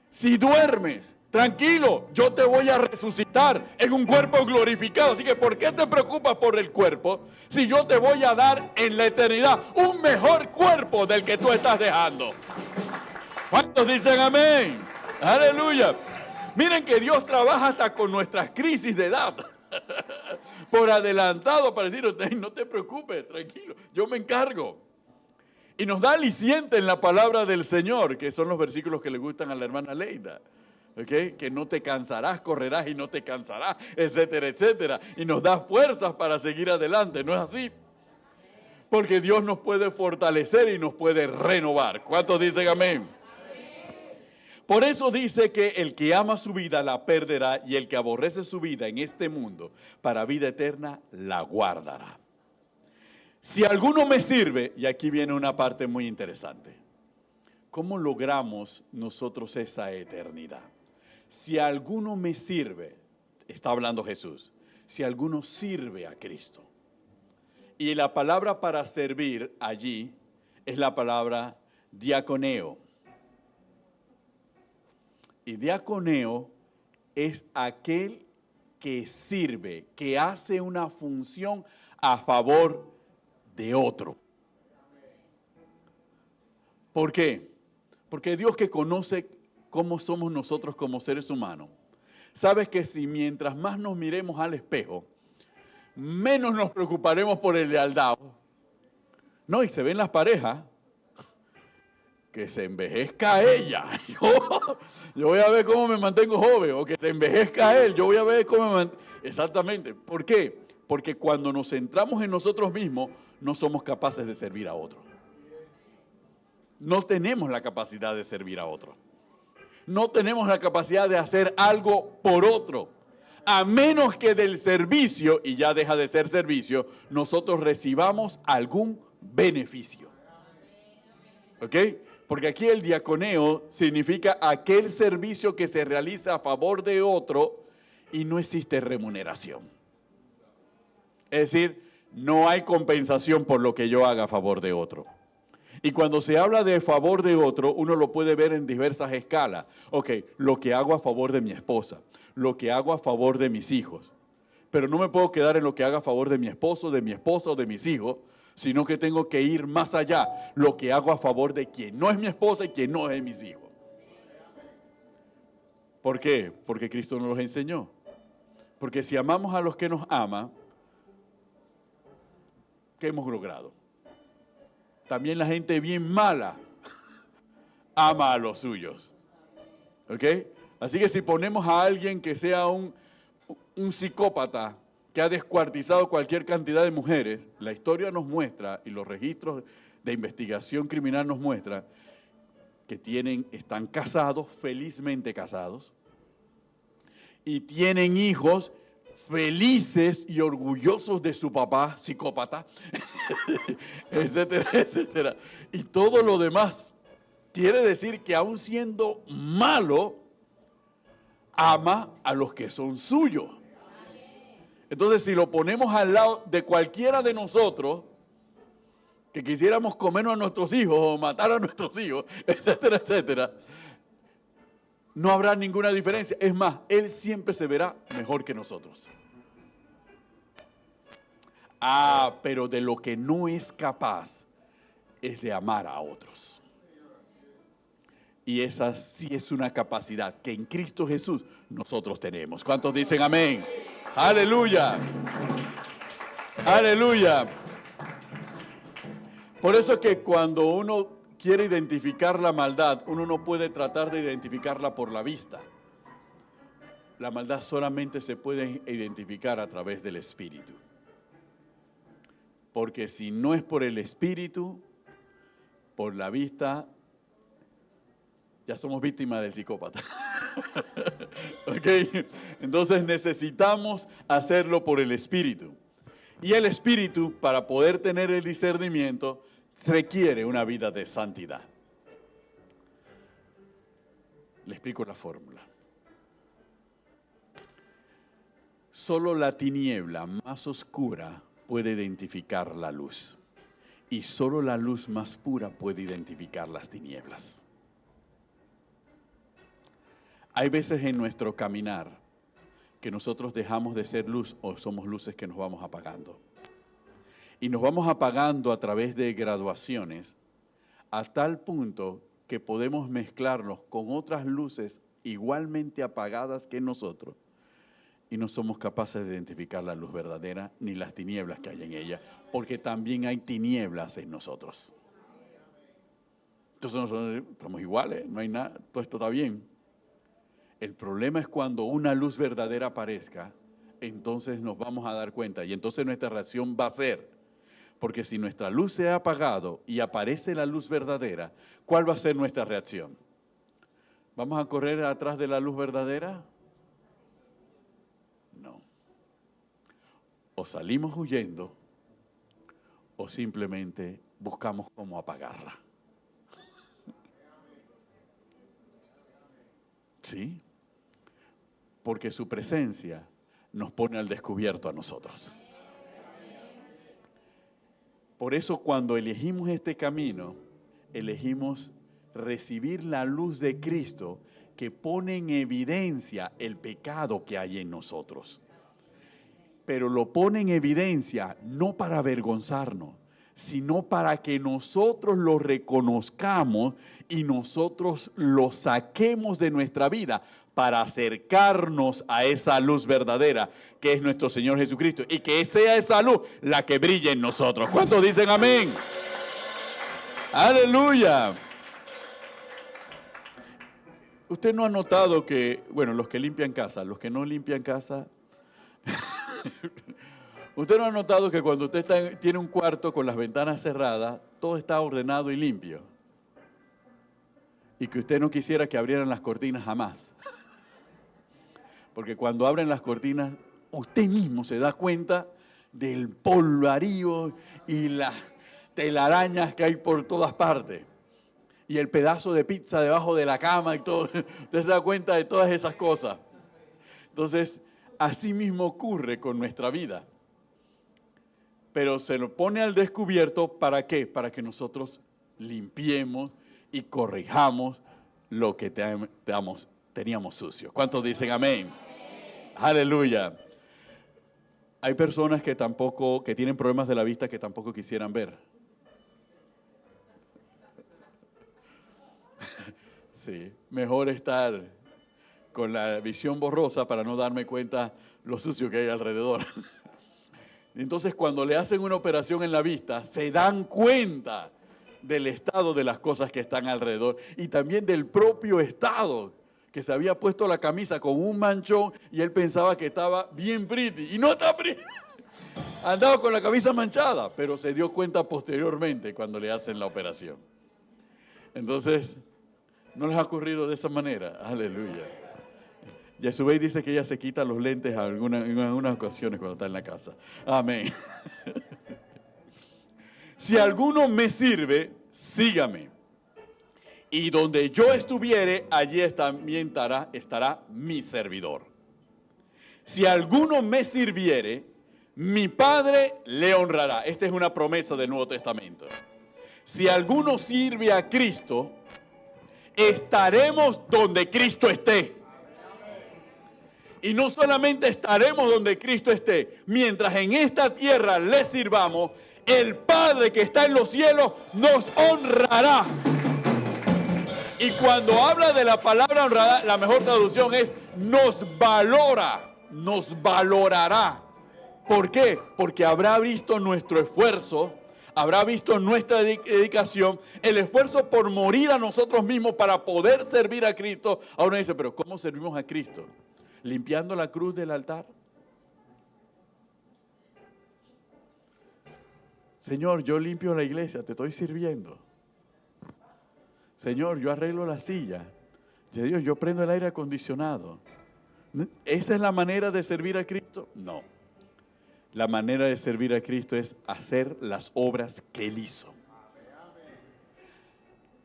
si duermes, tranquilo, yo te voy a resucitar en un cuerpo glorificado. Así que, ¿por qué te preocupas por el cuerpo si yo te voy a dar en la eternidad un mejor cuerpo del que tú estás dejando? ¿Cuántos dicen amén? Aleluya. Miren que Dios trabaja hasta con nuestras crisis de edad. Por adelantado para decir, no te preocupes, tranquilo, yo me encargo. Y nos da aliciente en la palabra del Señor, que son los versículos que le gustan a la hermana Leida. ¿Okay? Que no te cansarás, correrás y no te cansarás, etcétera, etcétera. Y nos da fuerzas para seguir adelante, ¿no es así? Porque Dios nos puede fortalecer y nos puede renovar. ¿Cuántos dicen amén? Por eso dice que el que ama su vida la perderá y el que aborrece su vida en este mundo para vida eterna la guardará. Si alguno me sirve, y aquí viene una parte muy interesante, ¿cómo logramos nosotros esa eternidad? Si alguno me sirve, está hablando Jesús, si alguno sirve a Cristo. Y la palabra para servir allí es la palabra diaconeo. Y diaconeo es aquel que sirve, que hace una función a favor de otro. ¿Por qué? Porque Dios, que conoce cómo somos nosotros como seres humanos, sabe que si mientras más nos miremos al espejo, menos nos preocuparemos por el de al lado. No, y se ven las parejas, que se envejezca ella. Yo voy a ver cómo me mantengo joven, o que se envejezca él, yo voy a ver cómo me mantengo. Exactamente. ¿Por qué? Porque cuando nos centramos en nosotros mismos, no somos capaces de servir a otro. No tenemos la capacidad de servir a otro. No tenemos la capacidad de hacer algo por otro. A menos que del servicio, y ya deja de ser servicio, nosotros recibamos algún beneficio. ¿Ok? Porque aquí el diaconeo significa aquel servicio que se realiza a favor de otro y no existe remuneración. Es decir, no hay compensación por lo que yo haga a favor de otro. Y cuando se habla de favor de otro, uno lo puede ver en diversas escalas. Ok, lo que hago a favor de mi esposa, lo que hago a favor de mis hijos. Pero no me puedo quedar en lo que haga a favor de mi esposo, de mi esposa o de mis hijos, sino que tengo que ir más allá, lo que hago a favor de quien no es mi esposa y quien no es mis hijos. ¿Por qué? Porque Cristo nos los enseñó. Porque si amamos a los que nos aman, ¿qué hemos logrado? También la gente bien mala ama a los suyos. ¿Ok? Así que si ponemos a alguien que sea un un psicópata que ha descuartizado cualquier cantidad de mujeres, la historia nos muestra y los registros de investigación criminal nos muestran que están casados, felizmente casados, y tienen hijos felices y orgullosos de su papá psicópata, etcétera, etcétera. Y todo lo demás quiere decir que aun siendo malo, ama a los que son suyos. Entonces, si lo ponemos al lado de cualquiera de nosotros, que quisiéramos comernos a nuestros hijos o matar a nuestros hijos, etcétera, etcétera, no habrá ninguna diferencia. Es más, él siempre se verá mejor que nosotros. Pero de lo que no es capaz es de amar a otros. Y esa sí es una capacidad que en Cristo Jesús nosotros tenemos. ¿Cuántos dicen amén? ¡Aleluya! ¡Aleluya! Por eso es que cuando uno quiere identificar la maldad, uno no puede tratar de identificarla por la vista. La maldad solamente se puede identificar a través del Espíritu. Porque si no es por el Espíritu, por la vista, ya somos víctimas del psicópata. ¿Ok? Entonces necesitamos hacerlo por el Espíritu. Y el Espíritu, para poder tener el discernimiento, requiere una vida de santidad. Le explico la fórmula. Solo la tiniebla más oscura puede identificar la luz. Y solo la luz más pura puede identificar las tinieblas. Hay veces en nuestro caminar que nosotros dejamos de ser luz o somos luces que nos vamos apagando. Y nos vamos apagando a través de graduaciones a tal punto que podemos mezclarnos con otras luces igualmente apagadas que nosotros y no somos capaces de identificar la luz verdadera ni las tinieblas que hay en ella, porque también hay tinieblas en nosotros. Entonces nosotros estamos iguales, no hay nada, todo esto está bien. El problema es cuando una luz verdadera aparezca, entonces nos vamos a dar cuenta y entonces nuestra reacción va a ser, porque si nuestra luz se ha apagado y aparece la luz verdadera, ¿cuál va a ser nuestra reacción? ¿Vamos a correr atrás de la luz verdadera? No. O salimos huyendo o simplemente buscamos cómo apagarla. ¿Sí? Porque su presencia nos pone al descubierto a nosotros. Por eso cuando elegimos este camino, elegimos recibir la luz de Cristo que pone en evidencia el pecado que hay en nosotros. Pero lo pone en evidencia no para avergonzarnos, sino para que nosotros lo reconozcamos y nosotros lo saquemos de nuestra vida para acercarnos a esa luz verdadera que es nuestro Señor Jesucristo y que sea esa luz la que brille en nosotros. ¿Cuántos dicen amén? ¡Aleluya! Usted no ha notado que, bueno, los que limpian casa, los que no limpian casa, usted no ha notado que cuando usted tiene un cuarto con las ventanas cerradas, todo está ordenado y limpio. Y que usted no quisiera que abrieran las cortinas jamás. Porque cuando abren las cortinas, usted mismo se da cuenta del polvarío y las telarañas que hay por todas partes. Y el pedazo de pizza debajo de la cama y todo. Usted se da cuenta de todas esas cosas. Entonces, así mismo ocurre con nuestra vida. Pero se lo pone al descubierto, ¿para qué? Para que nosotros limpiemos y corrijamos lo que teníamos sucio. ¿Cuántos dicen amén? Aleluya. Hay personas que tienen problemas de la vista que tampoco quisieran ver. Sí, mejor estar con la visión borrosa para no darme cuenta lo sucio que hay alrededor. Entonces, cuando le hacen una operación en la vista, se dan cuenta del estado de las cosas que están alrededor y también del propio estado que se había puesto la camisa con un manchón y él pensaba que estaba bien pretty. Y no está pretty. Andaba con la camisa manchada, pero se dio cuenta posteriormente cuando le hacen la operación. Entonces, ¿no les ha ocurrido de esa manera? Aleluya. Yesubey dice que ella se quita los lentes en algunas ocasiones cuando está en la casa. Amén. Si alguno me sirve, sígame. Y donde yo estuviere, allí también estará mi servidor. Si alguno me sirviere, mi Padre le honrará. Esta es una promesa del Nuevo Testamento. Si alguno sirve a Cristo, estaremos donde Cristo esté. Y no solamente estaremos donde Cristo esté, mientras en esta tierra le sirvamos, el Padre que está en los cielos nos honrará. Y cuando habla de la palabra honrada, la mejor traducción es nos valora, nos valorará. ¿Por qué? Porque habrá visto nuestro esfuerzo, habrá visto nuestra dedicación, el esfuerzo por morir a nosotros mismos para poder servir a Cristo. Ahora uno dice, pero ¿cómo servimos a Cristo? ¿Limpiando la cruz del altar? Señor, yo limpio la iglesia, te estoy sirviendo. Señor, yo arreglo la silla. Dios, yo prendo el aire acondicionado. ¿Esa es la manera de servir a Cristo? No. La manera de servir a Cristo es hacer las obras que Él hizo.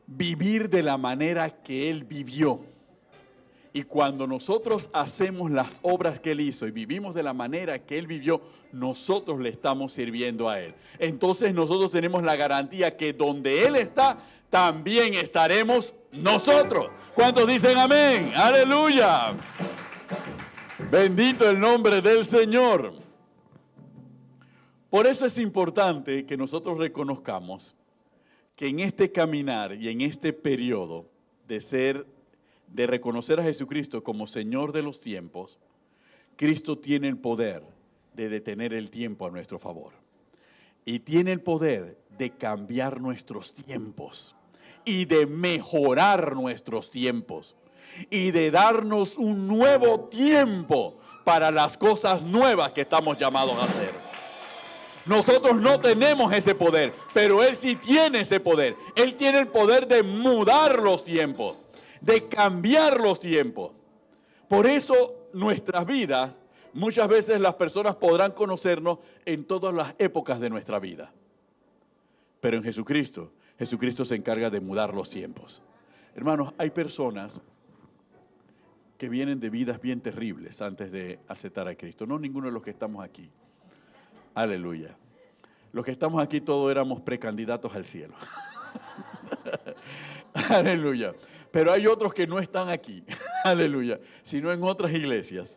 Vivir de la manera que Él vivió. Y cuando nosotros hacemos las obras que Él hizo y vivimos de la manera que Él vivió, nosotros le estamos sirviendo a Él. Entonces nosotros tenemos la garantía que donde Él está, también estaremos nosotros. ¿Cuántos dicen amén? ¡Aleluya! Bendito el nombre del Señor. Por eso es importante que nosotros reconozcamos que en este caminar y en este periodo de reconocer a Jesucristo como Señor de los tiempos, Cristo tiene el poder de detener el tiempo a nuestro favor. Y tiene el poder de cambiar nuestros tiempos y de mejorar nuestros tiempos y de darnos un nuevo tiempo para las cosas nuevas que estamos llamados a hacer. Nosotros no tenemos ese poder, pero Él sí tiene ese poder. Él tiene el poder de mudar los tiempos, de cambiar los tiempos. Por eso nuestras vidas, muchas veces las personas podrán conocernos en todas las épocas de nuestra vida. Pero en Jesucristo, Jesucristo se encarga de mudar los tiempos. Hermanos, hay personas que vienen de vidas bien terribles antes de aceptar a Cristo. No ninguno de los que estamos aquí. Aleluya. Los que estamos aquí todos éramos precandidatos al cielo. Aleluya. Pero hay otros que no están aquí. Aleluya. Sino en otras iglesias.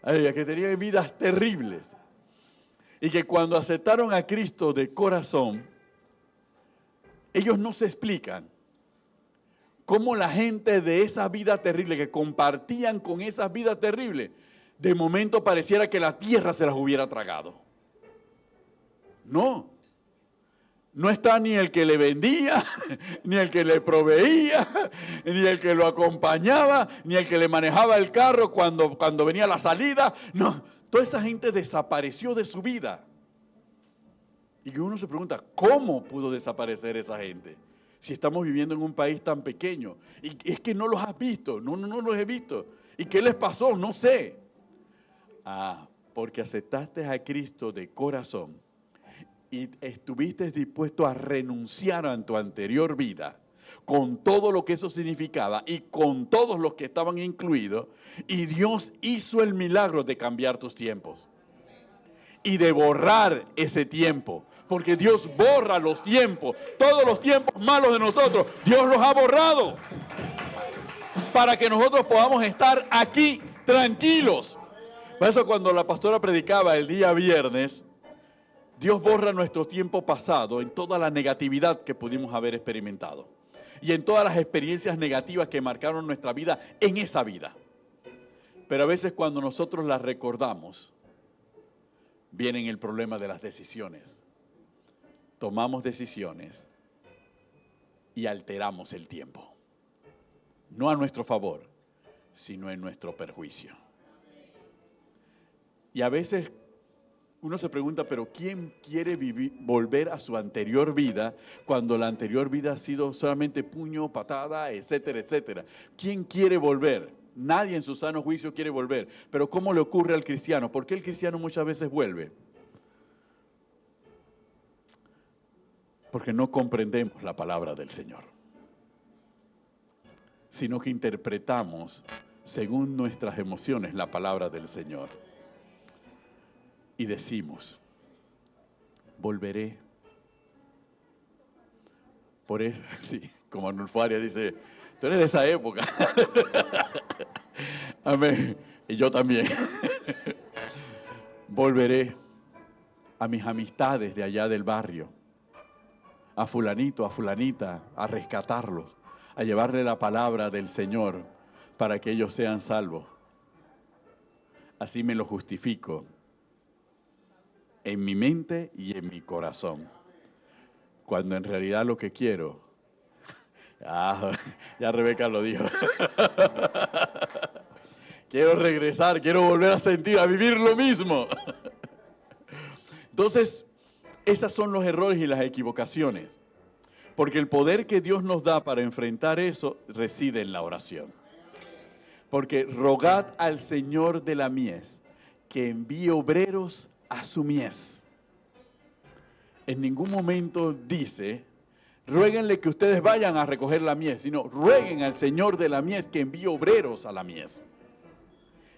Aleluya. Que tenían vidas terribles. Y que cuando aceptaron a Cristo de corazón, ellos no se explican cómo la gente de esa vida terrible, que compartían con esas vidas terribles, de momento pareciera que la tierra se las hubiera tragado. No. No está ni el que le vendía, ni el que le proveía, ni el que lo acompañaba, ni el que le manejaba el carro cuando venía la salida. No, toda esa gente desapareció de su vida. Y uno se pregunta, ¿cómo pudo desaparecer esa gente? Si estamos viviendo en un país tan pequeño. Y es que no los has visto. No los he visto. ¿Y qué les pasó? No sé. Porque aceptaste a Cristo de corazón y estuviste dispuesto a renunciar a tu anterior vida, con todo lo que eso significaba y con todos los que estaban incluidos, y Dios hizo el milagro de cambiar tus tiempos y de borrar ese tiempo, porque Dios borra los tiempos, todos los tiempos malos de nosotros, Dios los ha borrado, para que nosotros podamos estar aquí tranquilos. Por eso cuando la pastora predicaba el día viernes, Dios borra nuestro tiempo pasado en toda la negatividad que pudimos haber experimentado y en todas las experiencias negativas que marcaron nuestra vida en esa vida. Pero a veces cuando nosotros las recordamos, viene el problema de las decisiones. Tomamos decisiones y alteramos el tiempo. No a nuestro favor, sino en nuestro perjuicio. Y a veces uno se pregunta, pero ¿quién quiere volver a su anterior vida cuando la anterior vida ha sido solamente puño, patada, etcétera, etcétera? ¿Quién quiere volver? Nadie en su sano juicio quiere volver. Pero ¿cómo le ocurre al cristiano? ¿Por qué el cristiano muchas veces vuelve? Porque no comprendemos la palabra del Señor, sino que interpretamos según nuestras emociones la palabra del Señor. Y decimos, volveré. Por eso, sí, como Arnulfo Arias dice, tú eres de esa época. Amén. Y yo también. Volveré a mis amistades de allá del barrio, a fulanito, a fulanita, a rescatarlos, a llevarle la palabra del Señor para que ellos sean salvos. Así me lo justifico en mi mente y en mi corazón, cuando en realidad lo que quiero, ya Rebeca lo dijo, quiero regresar, quiero volver a sentir, a vivir lo mismo. Entonces, esos son los errores y las equivocaciones, porque el poder que Dios nos da para enfrentar eso reside en la oración. Porque rogad al Señor de la mies que envíe obreros a su mies. En ningún momento dice, ruéguenle que ustedes vayan a recoger la mies, sino rueguen al Señor de la mies que envíe obreros a la mies.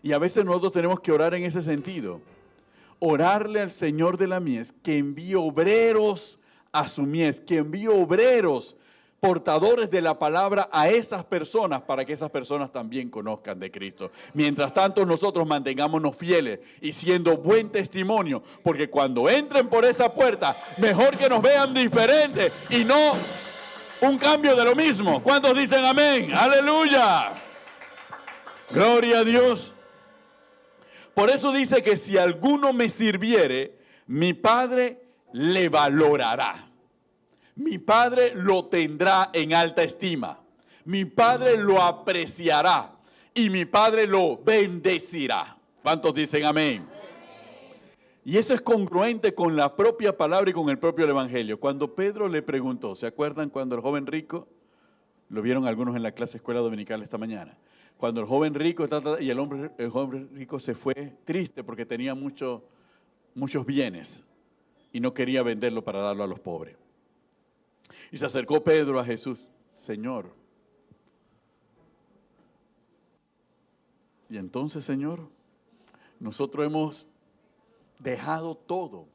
Y a veces nosotros tenemos que orar en ese sentido. Orarle al Señor de la mies que envíe obreros a su mies, que envíe obreros portadores de la palabra a esas personas para que esas personas también conozcan de Cristo. Mientras tanto nosotros mantengámonos fieles y siendo buen testimonio, porque cuando entren por esa puerta, mejor que nos vean diferentes y no un cambio de lo mismo. ¿Cuántos dicen amén? ¡Aleluya! Gloria a Dios. Por eso dice que si alguno me sirviere, mi Padre le valorará. Mi Padre lo tendrá en alta estima. Mi Padre lo apreciará. Y mi Padre lo bendecirá. ¿Cuántos dicen amén? Y eso es congruente con la propia palabra y con el propio evangelio. Cuando Pedro le preguntó, ¿se acuerdan cuando el joven rico? Lo vieron algunos en la clase escuela dominical esta mañana. Cuando el joven rico y el joven rico se fue triste porque tenía muchos bienes y no quería venderlo para darlo a los pobres. Y se acercó Pedro a Jesús, Señor. Y entonces, Señor, nosotros hemos dejado todo.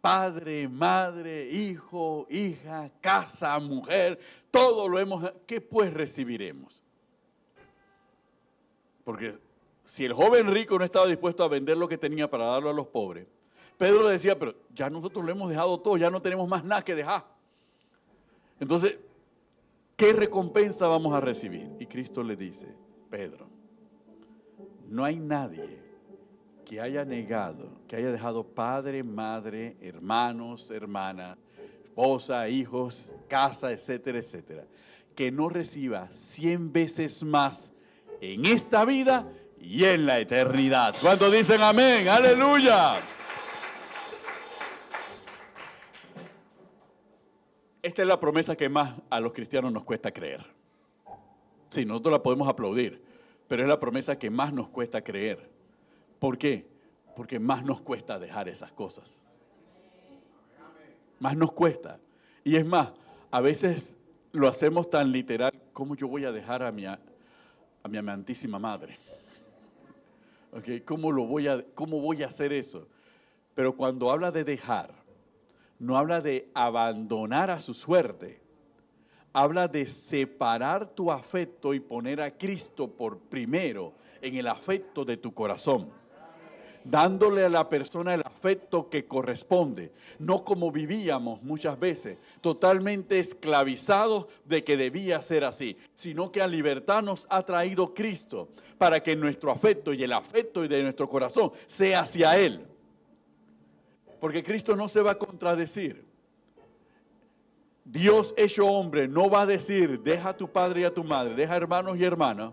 Padre, madre, hijo, hija, casa, mujer, todo lo hemos... ¿Qué pues recibiremos? Porque si el joven rico no estaba dispuesto a vender lo que tenía para darlo a los pobres, Pedro decía, pero ya nosotros lo hemos dejado todo, ya no tenemos más nada que dejar. Entonces, ¿qué recompensa vamos a recibir? Y Cristo le dice, Pedro, no hay nadie que haya negado, que haya dejado padre, madre, hermanos, hermanas, esposa, hijos, casa, etcétera, etcétera, que no reciba 100 veces más en esta vida y en la eternidad. ¿Cuántos dicen amén? ¡Aleluya! Esta es la promesa que más a los cristianos nos cuesta creer. Sí, nosotros la podemos aplaudir, pero es la promesa que más nos cuesta creer. ¿Por qué? Porque más nos cuesta dejar esas cosas. Más nos cuesta. Y es más, a veces lo hacemos tan literal, ¿cómo yo voy a dejar a mi amantísima madre? ¿Okay? ¿Cómo voy a hacer eso? Pero cuando habla de dejar, no habla de abandonar a su suerte, habla de separar tu afecto y poner a Cristo por primero en el afecto de tu corazón, dándole a la persona el afecto que corresponde, no como vivíamos muchas veces, totalmente esclavizados de que debía ser así, sino que a libertad nos ha traído Cristo para que nuestro afecto y el afecto de nuestro corazón sea hacia Él. Porque Cristo no se va a contradecir. Dios hecho hombre no va a decir, deja a tu padre y a tu madre, deja hermanos y hermanas,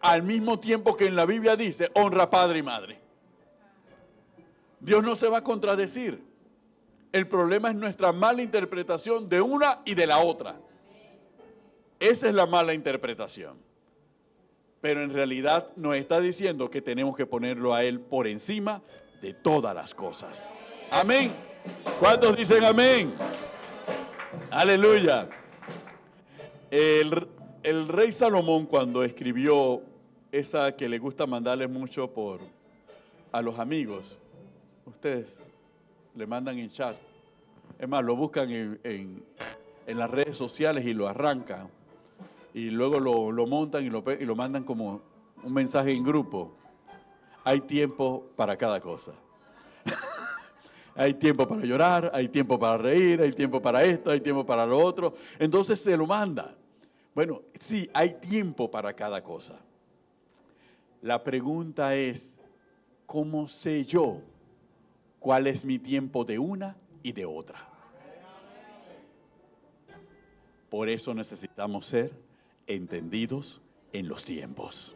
al mismo tiempo que en la Biblia dice, honra a padre y madre. Dios no se va a contradecir. El problema es nuestra mala interpretación de una y de la otra. Esa es la mala interpretación. Pero en realidad nos está diciendo que tenemos que ponerlo a Él por encima de todas las cosas. Amén. ¿Cuántos dicen amén? Aleluya. El rey Salomón, cuando escribió esa que le gusta mandarles mucho a los amigos, ustedes le mandan en chat, es más, lo buscan en las redes sociales y lo arrancan, y luego lo montan y lo mandan como un mensaje en grupo. Hay tiempo para cada cosa. Hay tiempo para llorar, hay tiempo para reír, hay tiempo para esto, hay tiempo para lo otro. Entonces se lo manda. Bueno, sí, hay tiempo para cada cosa. La pregunta es, ¿cómo sé yo cuál es mi tiempo de una y de otra? Por eso necesitamos ser entendidos en los tiempos.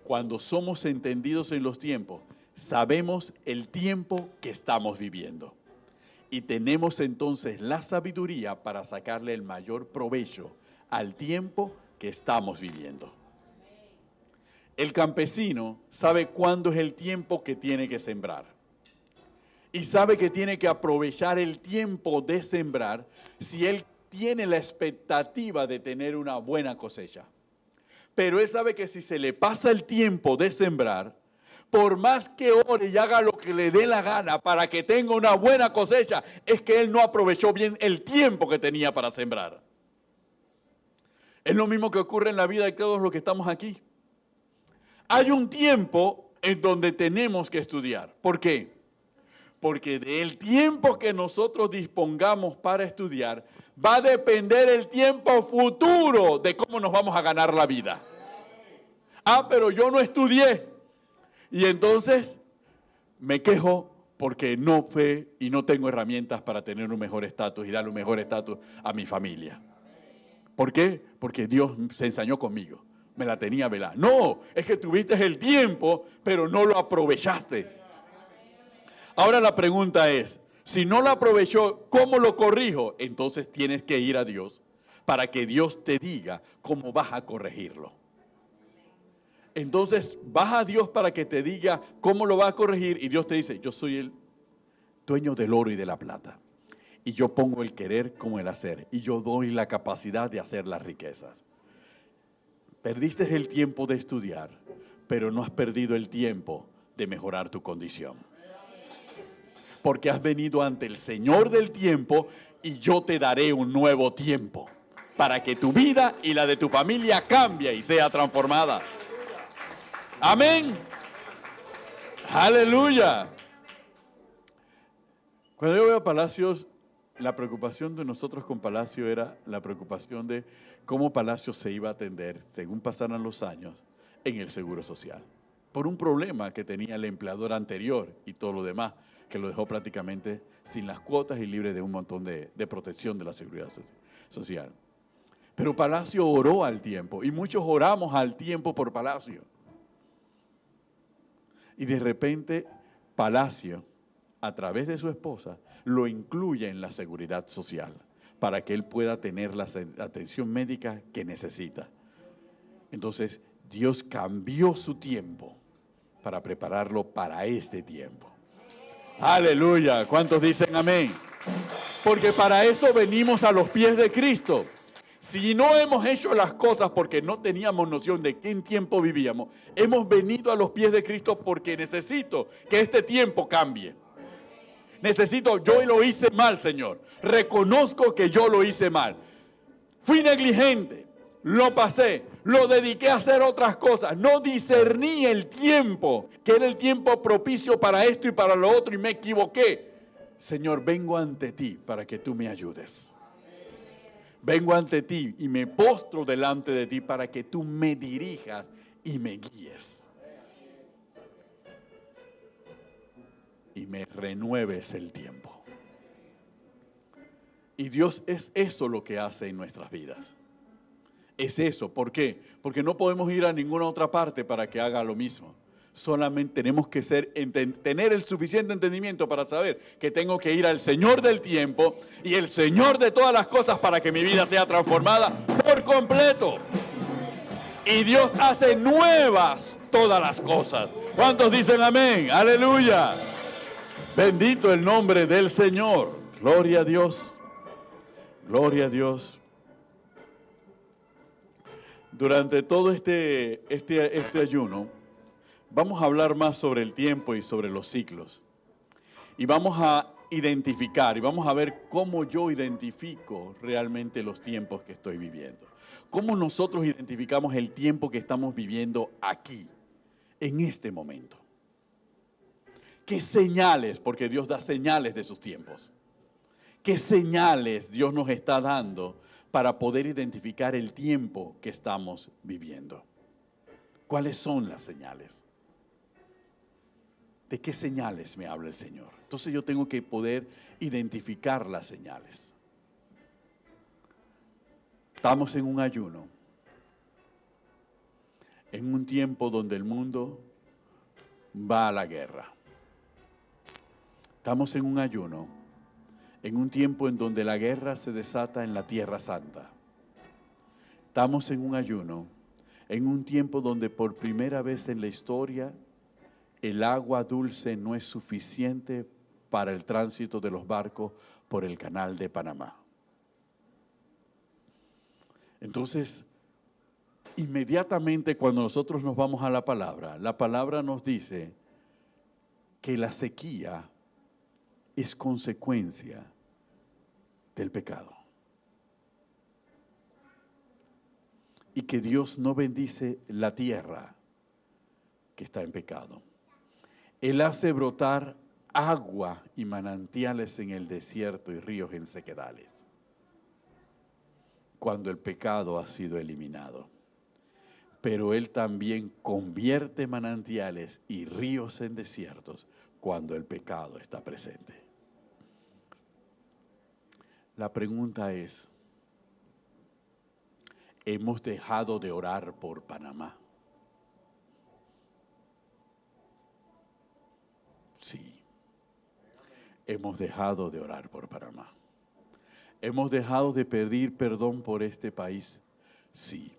Cuando somos entendidos en los tiempos, sabemos el tiempo que estamos viviendo. Y tenemos entonces la sabiduría para sacarle el mayor provecho al tiempo que estamos viviendo. El campesino sabe cuándo es el tiempo que tiene que sembrar. Y sabe que tiene que aprovechar el tiempo de sembrar si él tiene la expectativa de tener una buena cosecha. Pero él sabe que si se le pasa el tiempo de sembrar, por más que ore y haga lo que le dé la gana para que tenga una buena cosecha, es que él no aprovechó bien el tiempo que tenía para sembrar. Es lo mismo que ocurre en la vida de todos los que estamos aquí. Hay un tiempo en donde tenemos que estudiar. ¿Por qué? Porque del tiempo que nosotros dispongamos para estudiar, va a depender el tiempo futuro de cómo nos vamos a ganar la vida. Ah, pero yo no estudié. Y entonces me quejo porque no sé y no tengo herramientas para tener un mejor estatus y darle un mejor estatus a mi familia. ¿Por qué? Porque Dios se ensañó conmigo. Me la tenía velada. No, es que tuviste el tiempo, pero no lo aprovechaste. Ahora la pregunta es, si no lo aprovechó, ¿cómo lo corrijo? Entonces tienes que ir a Dios para que Dios te diga cómo vas a corregirlo. Entonces vas a Dios para que te diga cómo lo vas a corregir y Dios te dice, yo soy el dueño del oro y de la plata. Y yo pongo el querer como el hacer. Y yo doy la capacidad de hacer las riquezas. Perdiste el tiempo de estudiar, pero no has perdido el tiempo de mejorar tu condición. Porque has venido ante el Señor del tiempo y yo te daré un nuevo tiempo para que tu vida y la de tu familia cambie y sea transformada. Amén. Aleluya. Cuando yo veo a Palacios, la preocupación de nosotros con Palacio era la preocupación de cómo Palacio se iba a atender, según pasaran los años, en el Seguro Social. Por un problema que tenía el empleador anterior y todo lo demás, que lo dejó prácticamente sin las cuotas y libre de un montón de protección de la seguridad social. Pero Palacio oró al tiempo y muchos oramos al tiempo por Palacio. Y de repente Palacio, a través de su esposa, lo incluye en la seguridad social para que él pueda tener la atención médica que necesita. Entonces, Dios cambió su tiempo para prepararlo para este tiempo. Aleluya. ¿Cuántos dicen amén? Porque para eso venimos a los pies de Cristo. Si no hemos hecho las cosas porque no teníamos noción de qué tiempo vivíamos, hemos venido a los pies de Cristo porque necesito que este tiempo cambie. Yo lo hice mal, Señor. Reconozco que yo lo hice mal. Fui negligente, lo pasé, lo dediqué a hacer otras cosas. No discerní el tiempo, que era el tiempo propicio para esto y para lo otro, y me equivoqué. Señor, vengo ante ti para que tú me ayudes. Vengo ante ti y me postro delante de ti para que tú me dirijas y me guíes. Y me renueves el tiempo. Y Dios es eso lo que hace en nuestras vidas. es eso. ¿Por qué? Porque no podemos ir a ninguna otra parte para que haga lo mismo. Solamente tenemos que tener el suficiente entendimiento para saber que tengo que ir al Señor del tiempo y el Señor de todas las cosas para que mi vida sea transformada por completo. Y Dios hace nuevas todas las cosas. ¿Cuántos dicen amén? ¡Aleluya! Bendito el nombre del Señor. Gloria a Dios. Gloria a Dios. Durante todo este ayuno, vamos a hablar más sobre el tiempo y sobre los ciclos. Y vamos a identificar y vamos a ver cómo yo identifico realmente los tiempos que estoy viviendo. Cómo nosotros identificamos el tiempo que estamos viviendo aquí, en este momento. ¿Qué señales? Porque Dios da señales de sus tiempos. ¿Qué señales Dios nos está dando para poder identificar el tiempo que estamos viviendo? ¿Cuáles son las señales? ¿De qué señales me habla el Señor? Entonces yo tengo que poder identificar las señales. Estamos en un ayuno, en un tiempo donde el mundo va a la guerra. Estamos en un ayuno, en un tiempo en donde la guerra se desata en la Tierra Santa. Estamos en un ayuno, en un tiempo donde por primera vez en la historia el agua dulce no es suficiente para el tránsito de los barcos por el Canal de Panamá. Entonces, inmediatamente cuando nosotros nos vamos a la palabra nos dice que la sequía es consecuencia del pecado. Y que Dios no bendice la tierra que está en pecado. Él hace brotar agua y manantiales en el desierto y ríos en sequedales, cuando el pecado ha sido eliminado. Pero Él también convierte manantiales y ríos en desiertos cuando el pecado está presente. La pregunta es, ¿hemos dejado de orar por Panamá? Sí, hemos dejado de orar por Panamá. ¿Hemos dejado de pedir perdón por este país? Sí,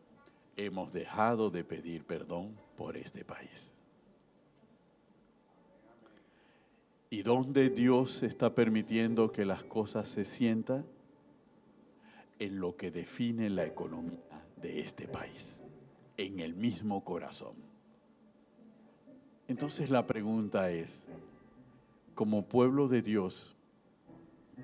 hemos dejado de pedir perdón por este país. ¿Y dónde Dios está permitiendo que las cosas se sientan? En lo que define la economía de este país, en el mismo corazón. Entonces la pregunta es, como pueblo de Dios,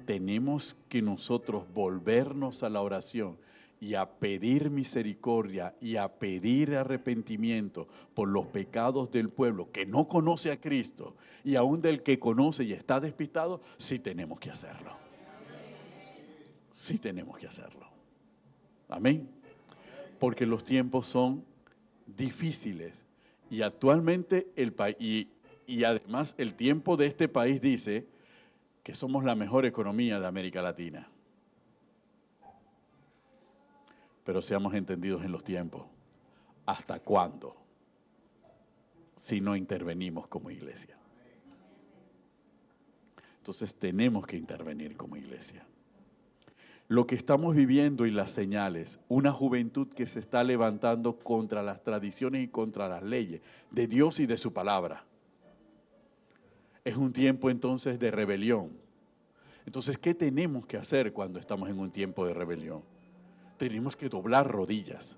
tenemos que nosotros volvernos a la oración y a pedir misericordia y a pedir arrepentimiento por los pecados del pueblo que no conoce a Cristo y aún del que conoce y está despistado. Sí tenemos que hacerlo. Sí tenemos que hacerlo. Amén. Porque los tiempos son difíciles y actualmente el país y además el tiempo de este país dice que somos la mejor economía de América Latina. Pero seamos entendidos en los tiempos. ¿Hasta cuándo? Si no intervenimos como iglesia. Entonces tenemos que intervenir como iglesia. Lo que estamos viviendo y las señales, una juventud que se está levantando contra las tradiciones y contra las leyes de Dios y de su palabra. Es un tiempo entonces de rebelión. Entonces, ¿qué tenemos que hacer cuando estamos en un tiempo de rebelión? Tenemos que doblar rodillas.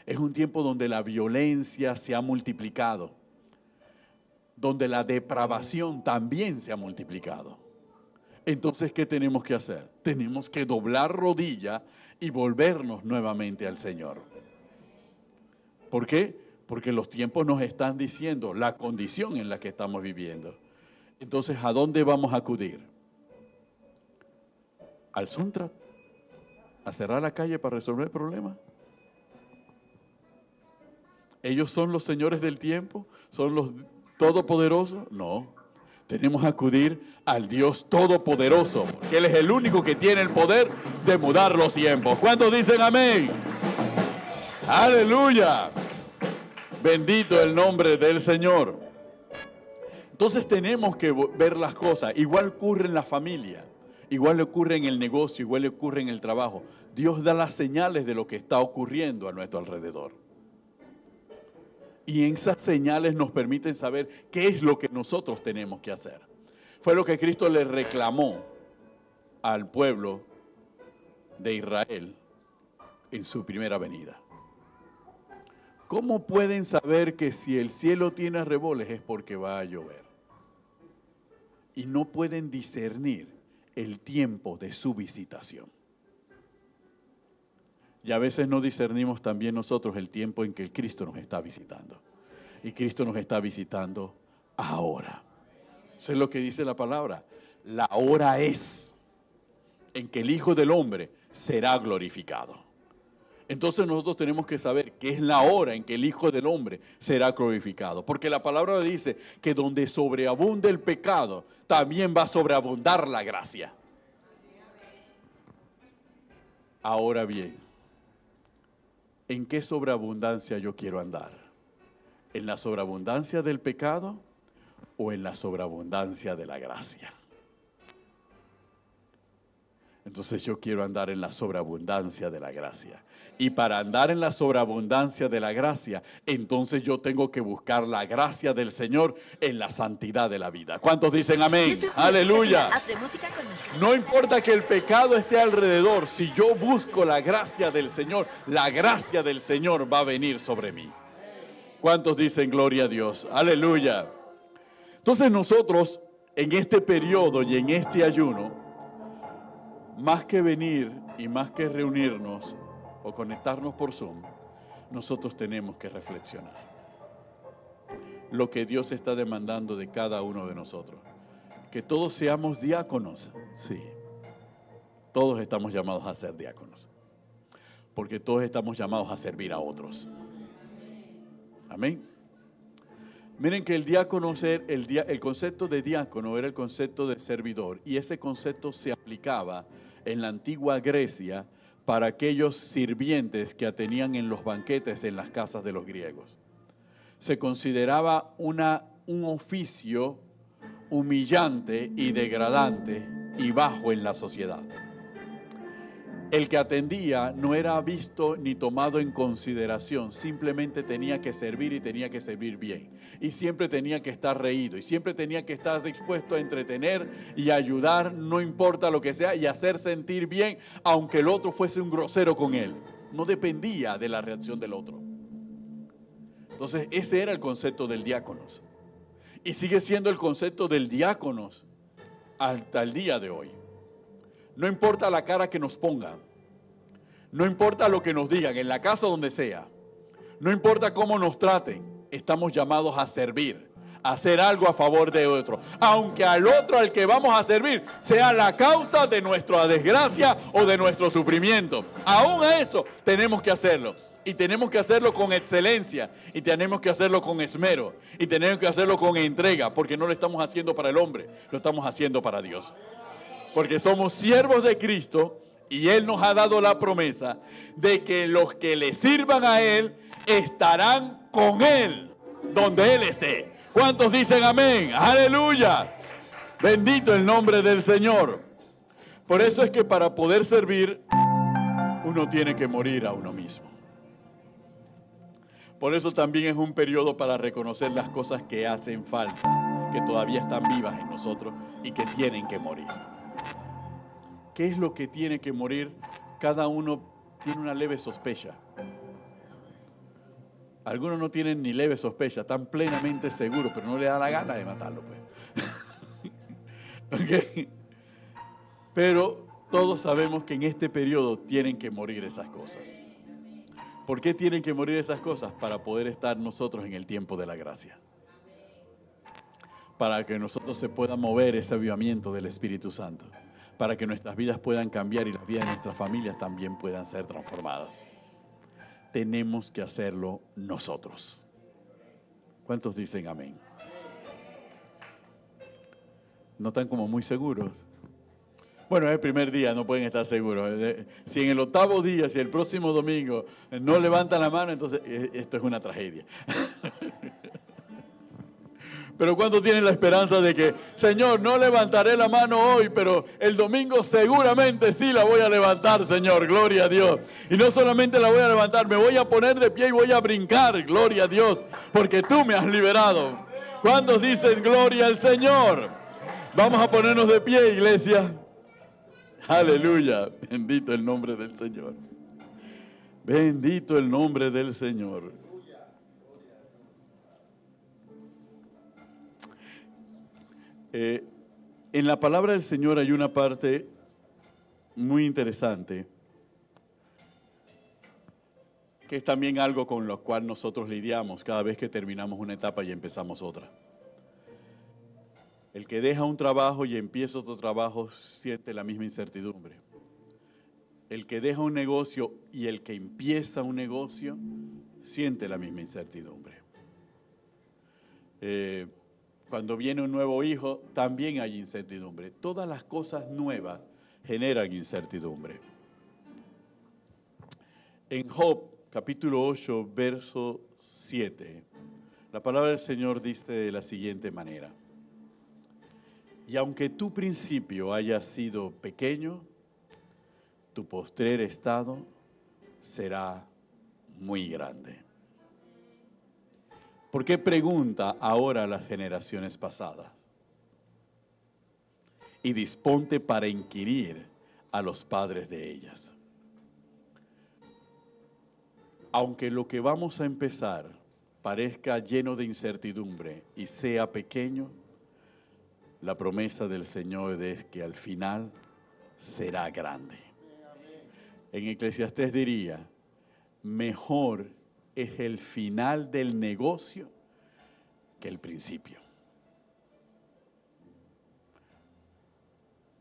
Es un tiempo donde la violencia se ha multiplicado, donde la depravación también se ha multiplicado. Entonces, ¿qué tenemos que hacer? Tenemos que doblar rodilla y volvernos nuevamente al Señor. ¿Por qué? Porque los tiempos nos están diciendo la condición en la que estamos viviendo. Entonces, ¿a dónde vamos a acudir? ¿Al Suntrat? ¿A cerrar la calle para resolver el problema? ¿Ellos son los señores del tiempo? ¿Son los todopoderosos? No. Tenemos que acudir al Dios todopoderoso, porque Él es el único que tiene el poder de mudar los tiempos. ¿Cuántos dicen amén? Aleluya. Bendito el nombre del Señor. Entonces tenemos que ver las cosas. Igual ocurre en la familia, igual ocurre en el negocio, igual ocurre en el trabajo. Dios da las señales de lo que está ocurriendo a nuestro alrededor. Y esas señales nos permiten saber qué es lo que nosotros tenemos que hacer. Fue lo que Cristo le reclamó al pueblo de Israel en su primera venida. ¿Cómo pueden saber que si el cielo tiene arreboles es porque va a llover? Y no pueden discernir el tiempo de su visitación. Y a veces no discernimos también nosotros el tiempo en que el Cristo nos está visitando. Y Cristo nos está visitando ahora. Eso es lo que dice la palabra. La hora es en que el Hijo del Hombre será glorificado. Entonces nosotros tenemos que saber que es la hora en que el Hijo del Hombre será glorificado. Porque la palabra dice que donde sobreabunde el pecado, también va a sobreabundar la gracia. Ahora bien, ¿en qué sobreabundancia yo quiero andar? ¿En la sobreabundancia del pecado o en la sobreabundancia de la gracia? Entonces yo quiero andar en la sobreabundancia de la gracia. Y para andar en la sobreabundancia de la gracia, entonces yo tengo que buscar la gracia del Señor en la santidad de la vida. ¿Cuántos dicen amén? ¡Aleluya! No importa que el pecado esté alrededor, si yo busco la gracia del Señor, la gracia del Señor va a venir sobre mí. ¿Cuántos dicen gloria a Dios? ¡Aleluya! Entonces nosotros, en este periodo y en este ayuno, más que venir y más que reunirnos o conectarnos por Zoom, nosotros tenemos que reflexionar. Lo que Dios está demandando de cada uno de nosotros. Que todos seamos diáconos, sí. Todos estamos llamados a ser diáconos. Porque todos estamos llamados a servir a otros. Amén. Miren que el diácono, el concepto de diácono era el concepto de servidor. Y ese concepto se aplicaba en la antigua Grecia para aquellos sirvientes que atendían en los banquetes en las casas de los griegos. Se consideraba un oficio humillante y degradante y bajo en la sociedad. El que atendía no era visto ni tomado en consideración, simplemente tenía que servir y tenía que servir bien. Y siempre tenía que estar reído y siempre tenía que estar dispuesto a entretener y ayudar, no importa lo que sea, y hacer sentir bien, aunque el otro fuese un grosero con él. No dependía de la reacción del otro. Entonces, ese era el concepto del diáconos. Y sigue siendo el concepto del diáconos hasta el día de hoy. No importa la cara que nos pongan, no importa lo que nos digan, en la casa donde sea, no importa cómo nos traten, estamos llamados a servir, a hacer algo a favor de otro, aunque al otro al que vamos a servir sea la causa de nuestra desgracia o de nuestro sufrimiento. Aún a eso tenemos que hacerlo. Y tenemos que hacerlo con excelencia, y tenemos que hacerlo con esmero, y tenemos que hacerlo con entrega, porque no lo estamos haciendo para el hombre, lo estamos haciendo para Dios. Porque somos siervos de Cristo y Él nos ha dado la promesa de que los que le sirvan a Él estarán con Él donde Él esté. ¿Cuántos dicen amén? ¡Aleluya! Bendito el nombre del Señor. Por eso es que para poder servir uno tiene que morir a uno mismo. Por eso también es un periodo para reconocer las cosas que hacen falta, que todavía están vivas en nosotros y que tienen que morir. ¿Qué es lo que tiene que morir? Cada uno tiene una leve sospecha. Algunos no tienen ni leve sospecha, están plenamente seguros, pero no le da la gana de matarlo, pues. ¿Okay? Pero todos sabemos que en este periodo tienen que morir esas cosas. ¿Por qué tienen que morir esas cosas? Para poder estar nosotros en el tiempo de la gracia. Para que nosotros se pueda mover ese avivamiento del Espíritu Santo. Para que nuestras vidas puedan cambiar y las vidas de nuestras familias también puedan ser transformadas. Tenemos que hacerlo nosotros. ¿Cuántos dicen amén? ¿No están como muy seguros? Bueno, es el primer día, no pueden estar seguros. Si en el octavo día, si el próximo domingo no levantan la mano, entonces esto es una tragedia. Pero cuando tienen la esperanza de que, Señor, no levantaré la mano hoy, pero el domingo seguramente sí la voy a levantar, Señor, gloria a Dios. Y no solamente la voy a levantar, me voy a poner de pie y voy a brincar, gloria a Dios, porque tú me has liberado. ¿Cuántos dicen gloria al Señor? Vamos a ponernos de pie, iglesia. Aleluya, bendito el nombre del Señor. Bendito el nombre del Señor. En la palabra del Señor hay una parte muy interesante, que es también algo con lo cual nosotros lidiamos cada vez que terminamos una etapa y empezamos otra. El que deja un trabajo y empieza otro trabajo siente la misma incertidumbre. El que deja un negocio y el que empieza un negocio siente la misma incertidumbre. Cuando viene un nuevo hijo, también hay incertidumbre. Todas las cosas nuevas generan incertidumbre. En Job, capítulo 8, verso 7, la palabra del Señor dice de la siguiente manera: y aunque tu principio haya sido pequeño, tu postrer estado será muy grande. ¿Por qué pregunta ahora a las generaciones pasadas? Y disponte para inquirir a los padres de ellas. Aunque lo que vamos a empezar parezca lleno de incertidumbre y sea pequeño, la promesa del Señor es que al final será grande. En Eclesiastés diría, mejor es el final del negocio que el principio.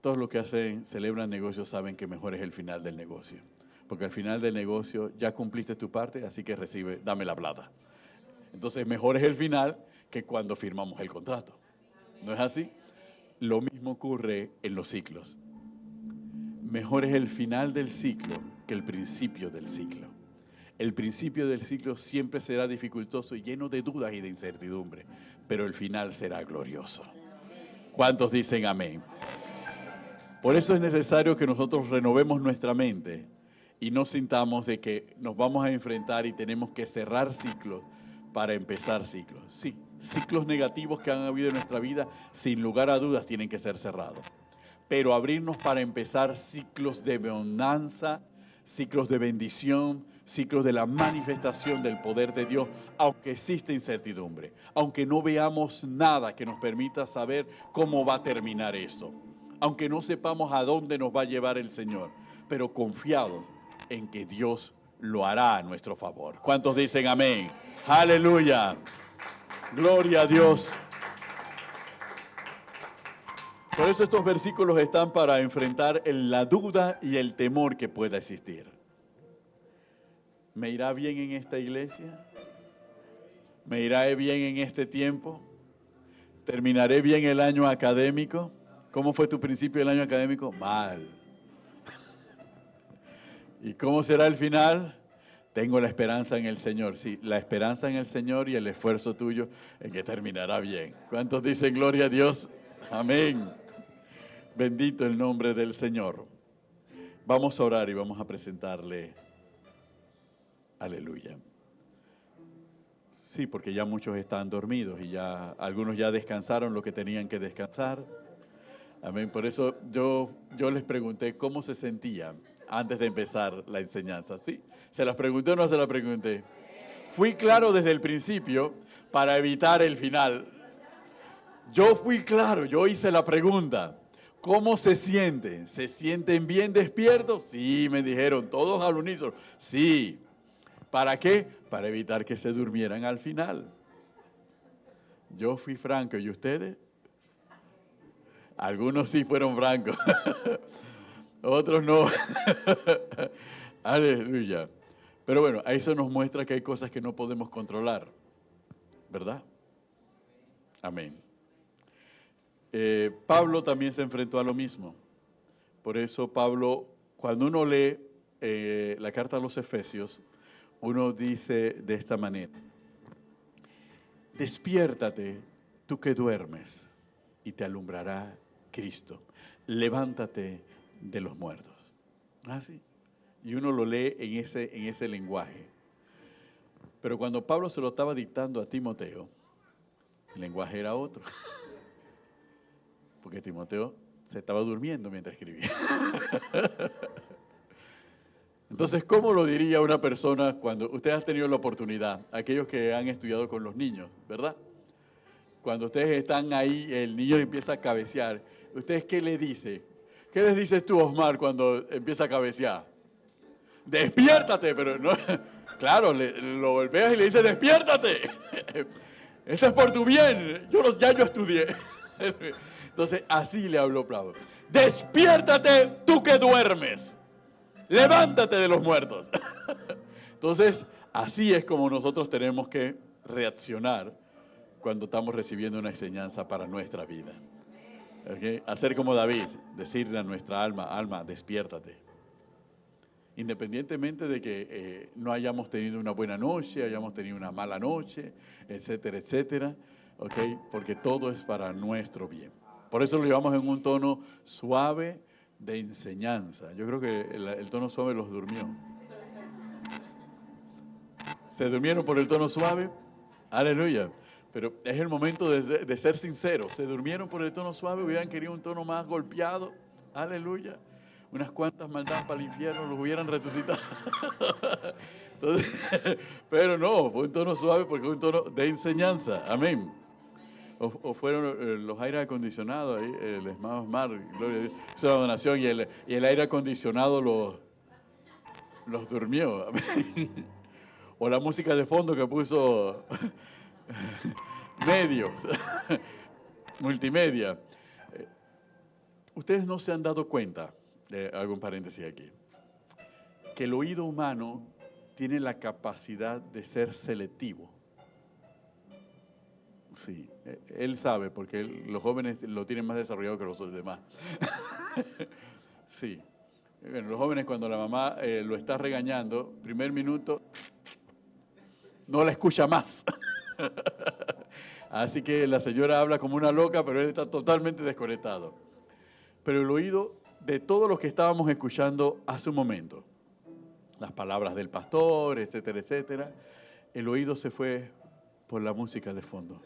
Todos los que celebran negocios saben que mejor es el final del negocio. Porque al final del negocio ya cumpliste tu parte, así que dame la plata. Entonces mejor es el final que cuando firmamos el contrato. ¿No es así? Lo mismo ocurre en los ciclos. Mejor es el final del ciclo que el principio del ciclo. El principio del ciclo siempre será dificultoso y lleno de dudas y de incertidumbre, pero el final será glorioso. ¿Cuántos dicen amén? Por eso es necesario que nosotros renovemos nuestra mente y no sintamos de que nos vamos a enfrentar y tenemos que cerrar ciclos para empezar ciclos. Sí, ciclos negativos que han habido en nuestra vida, sin lugar a dudas, tienen que ser cerrados. Pero abrirnos para empezar ciclos de bonanza, ciclos de bendición, ciclos de la manifestación del poder de Dios, aunque existe incertidumbre, aunque no veamos nada que nos permita saber cómo va a terminar esto, aunque no sepamos a dónde nos va a llevar el Señor, pero confiados en que Dios lo hará a nuestro favor. ¿Cuántos dicen amén? Aleluya. Gloria a Dios. Por eso estos versículos están para enfrentar la duda y el temor que pueda existir. ¿Me irá bien en esta iglesia? ¿Me irá bien en este tiempo? ¿Terminaré bien el año académico? ¿Cómo fue tu principio del año académico? Mal. ¿Y cómo será el final? Tengo la esperanza en el Señor. Sí, la esperanza en el Señor y el esfuerzo tuyo en que terminará bien. ¿Cuántos dicen gloria a Dios? Amén. Bendito el nombre del Señor. Vamos a orar y vamos a presentarle. Aleluya. Sí, porque ya muchos están dormidos y ya algunos ya descansaron lo que tenían que descansar. Amén. Por eso yo les pregunté cómo se sentían antes de empezar la enseñanza. ¿Sí? ¿Se las pregunté o no se las pregunté? Fui claro desde el principio para evitar el final. Yo fui claro, yo hice la pregunta. ¿Cómo se sienten? ¿Se sienten bien despiertos? Sí, me dijeron, todos al unísono. Sí. ¿Para qué? Para evitar que se durmieran al final. Yo fui franco, ¿y ustedes? Algunos sí fueron francos, otros no. Aleluya. Pero bueno, eso nos muestra que hay cosas que no podemos controlar, ¿verdad? Amén. Pablo también se enfrentó a lo mismo. Por eso Pablo, cuando uno lee la carta a los Efesios, uno dice de esta manera: despiértate tú que duermes y te alumbrará Cristo. Levántate de los muertos. Así. Y uno lo lee en ese lenguaje. Pero cuando Pablo se lo estaba dictando a Timoteo, el lenguaje era otro. Porque Timoteo se estaba durmiendo mientras escribía. Entonces, ¿cómo lo diría una persona cuando usted ha tenido la oportunidad, aquellos que han estudiado con los niños, ¿verdad? Cuando ustedes están ahí, el niño empieza a cabecear. ¿Ustedes qué le dice? ¿Qué les dices tú, Osmar, cuando empieza a cabecear? Despiértate, pero no, claro, lo golpeas y le dices, despiértate. Esto es por tu bien, ya yo estudié. Entonces, así le habló Pablo. Despiértate tú que duermes. Levántate de los muertos. Entonces, así es como nosotros tenemos que reaccionar cuando estamos recibiendo una enseñanza para nuestra vida. ¿Okay? Hacer como David, decirle a nuestra alma, despiértate. Independientemente de que no hayamos tenido una buena noche, hayamos tenido una mala noche, etcétera, etcétera, ¿okay? Porque todo es para nuestro bien. Por eso lo llevamos en un tono suave de enseñanza. Yo creo que el tono suave los durmió. ¿Se durmieron por el tono suave? Aleluya. Pero es el momento de ser sinceros. ¿Se durmieron por el tono suave? ¿Hubieran querido un tono más golpeado? Aleluya. Unas cuantas maldades para el infierno los hubieran resucitado. Entonces, pero no, fue un tono suave porque fue un tono de enseñanza. Amén. O fueron los aires acondicionados ahí, el Esmado Mar, gloria a Dios, hizo la donación y el aire acondicionado los durmió. Amén. O la música de fondo que puso medios, multimedia. Ustedes no se han dado cuenta, hago un paréntesis aquí, que el oído humano tiene la capacidad de ser selectivo. Sí, él sabe, porque los jóvenes lo tienen más desarrollado que los demás. Sí. Bueno, los jóvenes cuando la mamá lo está regañando, primer minuto, no la escucha más. Así que la señora habla como una loca, pero él está totalmente desconectado. Pero el oído de todos los que estábamos escuchando hace un momento, las palabras del pastor, etcétera, etcétera, el oído se fue por la música de fondo.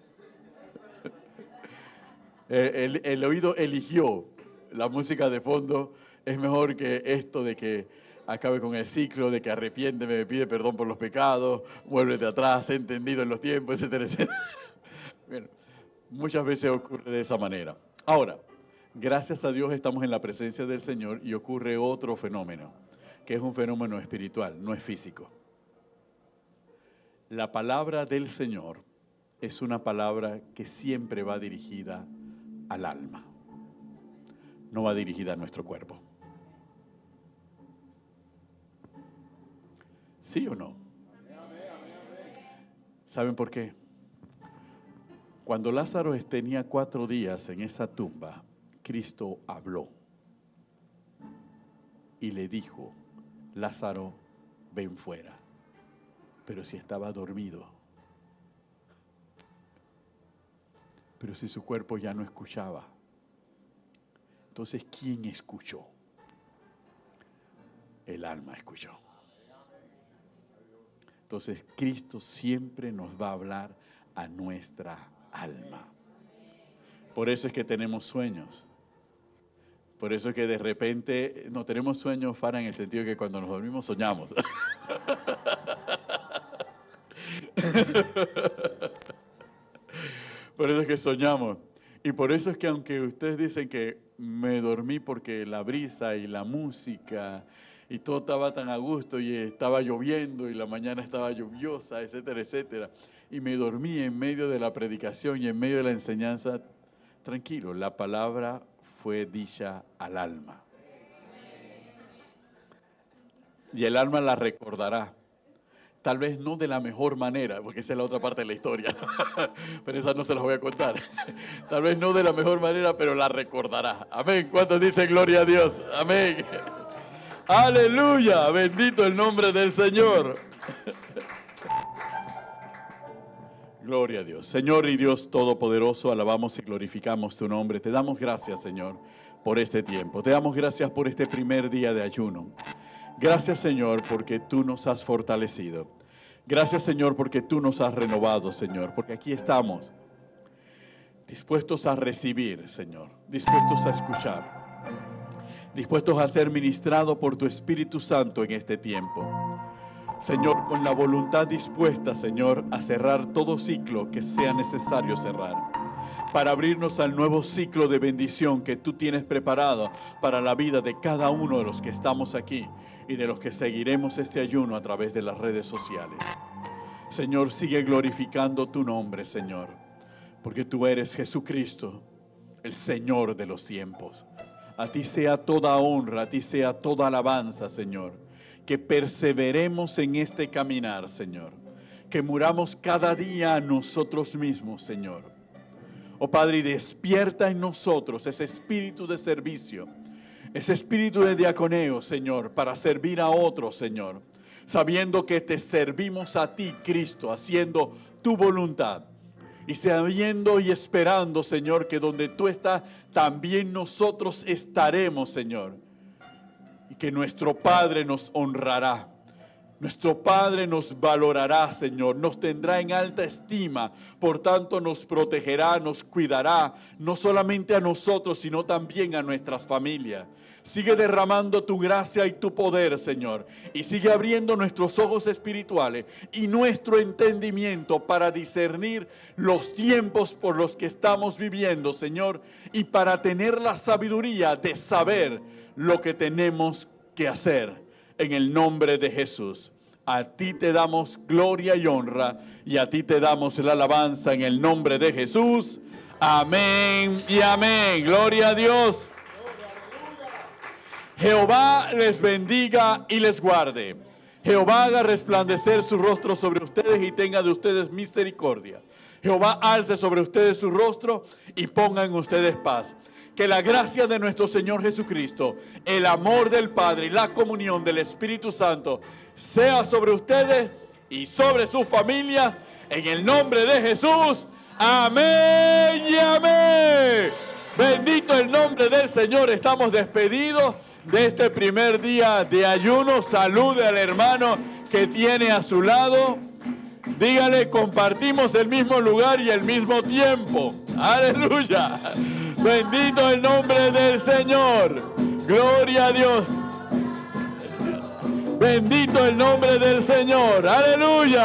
El oído eligió la música de fondo. Es mejor que esto de que acabe con el ciclo, de que arrepiénteme, me pide perdón por los pecados, vuélvete atrás, he entendido en los tiempos, etcétera, etcétera. Bueno, muchas veces ocurre de esa manera. Ahora, gracias a Dios estamos en la presencia del Señor y ocurre otro fenómeno, que es un fenómeno espiritual, no es físico. La palabra del Señor es una palabra que siempre va dirigida al alma, no va dirigida a nuestro cuerpo. ¿Sí o no? ¿Saben por qué? Cuando Lázaro tenía 4 días en esa tumba, Cristo habló y le dijo, Lázaro, ven fuera. Pero si estaba dormido, pero si su cuerpo ya no escuchaba, entonces ¿quién escuchó? El alma escuchó. Entonces Cristo siempre nos va a hablar a nuestra alma. Por eso es que tenemos sueños. Por eso es que de repente no tenemos sueños, Fara, en el sentido de que cuando nos dormimos soñamos. Por eso es que soñamos. Y por eso es que aunque ustedes dicen que me dormí porque la brisa y la música y todo estaba tan a gusto y estaba lloviendo y la mañana estaba lluviosa, etcétera, etcétera, y me dormí en medio de la predicación y en medio de la enseñanza, tranquilo, la palabra fue dicha al alma. Y el alma la recordará. tal vez no de la mejor manera, porque esa es la otra parte de la historia, pero esa no se las voy a contar. Tal vez no de la mejor manera, pero la recordará. Amén. ¿Cuántos dicen gloria a Dios? Amén. Aleluya. Bendito el nombre del Señor. Gloria a Dios. Señor y Dios Todopoderoso, alabamos y glorificamos tu nombre. Te damos gracias, Señor, por este tiempo. Te damos gracias por este primer día de ayuno. Gracias, Señor, porque tú nos has fortalecido. Gracias, Señor, porque tú nos has renovado, Señor, porque aquí estamos dispuestos a recibir, Señor, dispuestos a escuchar, dispuestos a ser ministrados por tu Espíritu Santo en este tiempo. Señor, con la voluntad dispuesta, Señor, a cerrar todo ciclo que sea necesario cerrar, para abrirnos al nuevo ciclo de bendición que tú tienes preparado para la vida de cada uno de los que estamos aquí y de los que seguiremos este ayuno a través de las redes sociales. Señor, sigue glorificando tu nombre, Señor, porque tú eres Jesucristo, el Señor de los tiempos. A ti sea toda honra, a ti sea toda alabanza, Señor. Que perseveremos en este caminar, Señor. Que muramos cada día a nosotros mismos, Señor. Oh Padre, despierta en nosotros ese espíritu de servicio, ese espíritu de diaconeo, Señor, para servir a otros, Señor. Sabiendo que te servimos a ti, Cristo, haciendo tu voluntad. Y sabiendo y esperando, Señor, que donde tú estás, también nosotros estaremos, Señor. Y que nuestro Padre nos honrará, nuestro Padre nos valorará, Señor, nos tendrá en alta estima, por tanto nos protegerá, nos cuidará, no solamente a nosotros, sino también a nuestras familias. Sigue derramando tu gracia y tu poder, Señor, y sigue abriendo nuestros ojos espirituales y nuestro entendimiento para discernir los tiempos por los que estamos viviendo, Señor, y para tener la sabiduría de saber lo que tenemos que hacer en el nombre de Jesús. A ti te damos gloria y honra y a ti te damos la alabanza en el nombre de Jesús. Amén y amén. Gloria a Dios. Jehová les bendiga y les guarde. Jehová haga resplandecer su rostro sobre ustedes y tenga de ustedes misericordia. Jehová alce sobre ustedes su rostro y ponga en ustedes paz. Que la gracia de nuestro Señor Jesucristo, el amor del Padre y la comunión del Espíritu Santo sea sobre ustedes y sobre su familia, en el nombre de Jesús. Amén y amén. Bendito el nombre del Señor. Estamos despedidos de este primer día de ayuno. Salude al hermano que tiene a su lado. Dígale, compartimos el mismo lugar y el mismo tiempo. Aleluya. Bendito el nombre del Señor. Gloria a Dios. Bendito el nombre del Señor. Aleluya.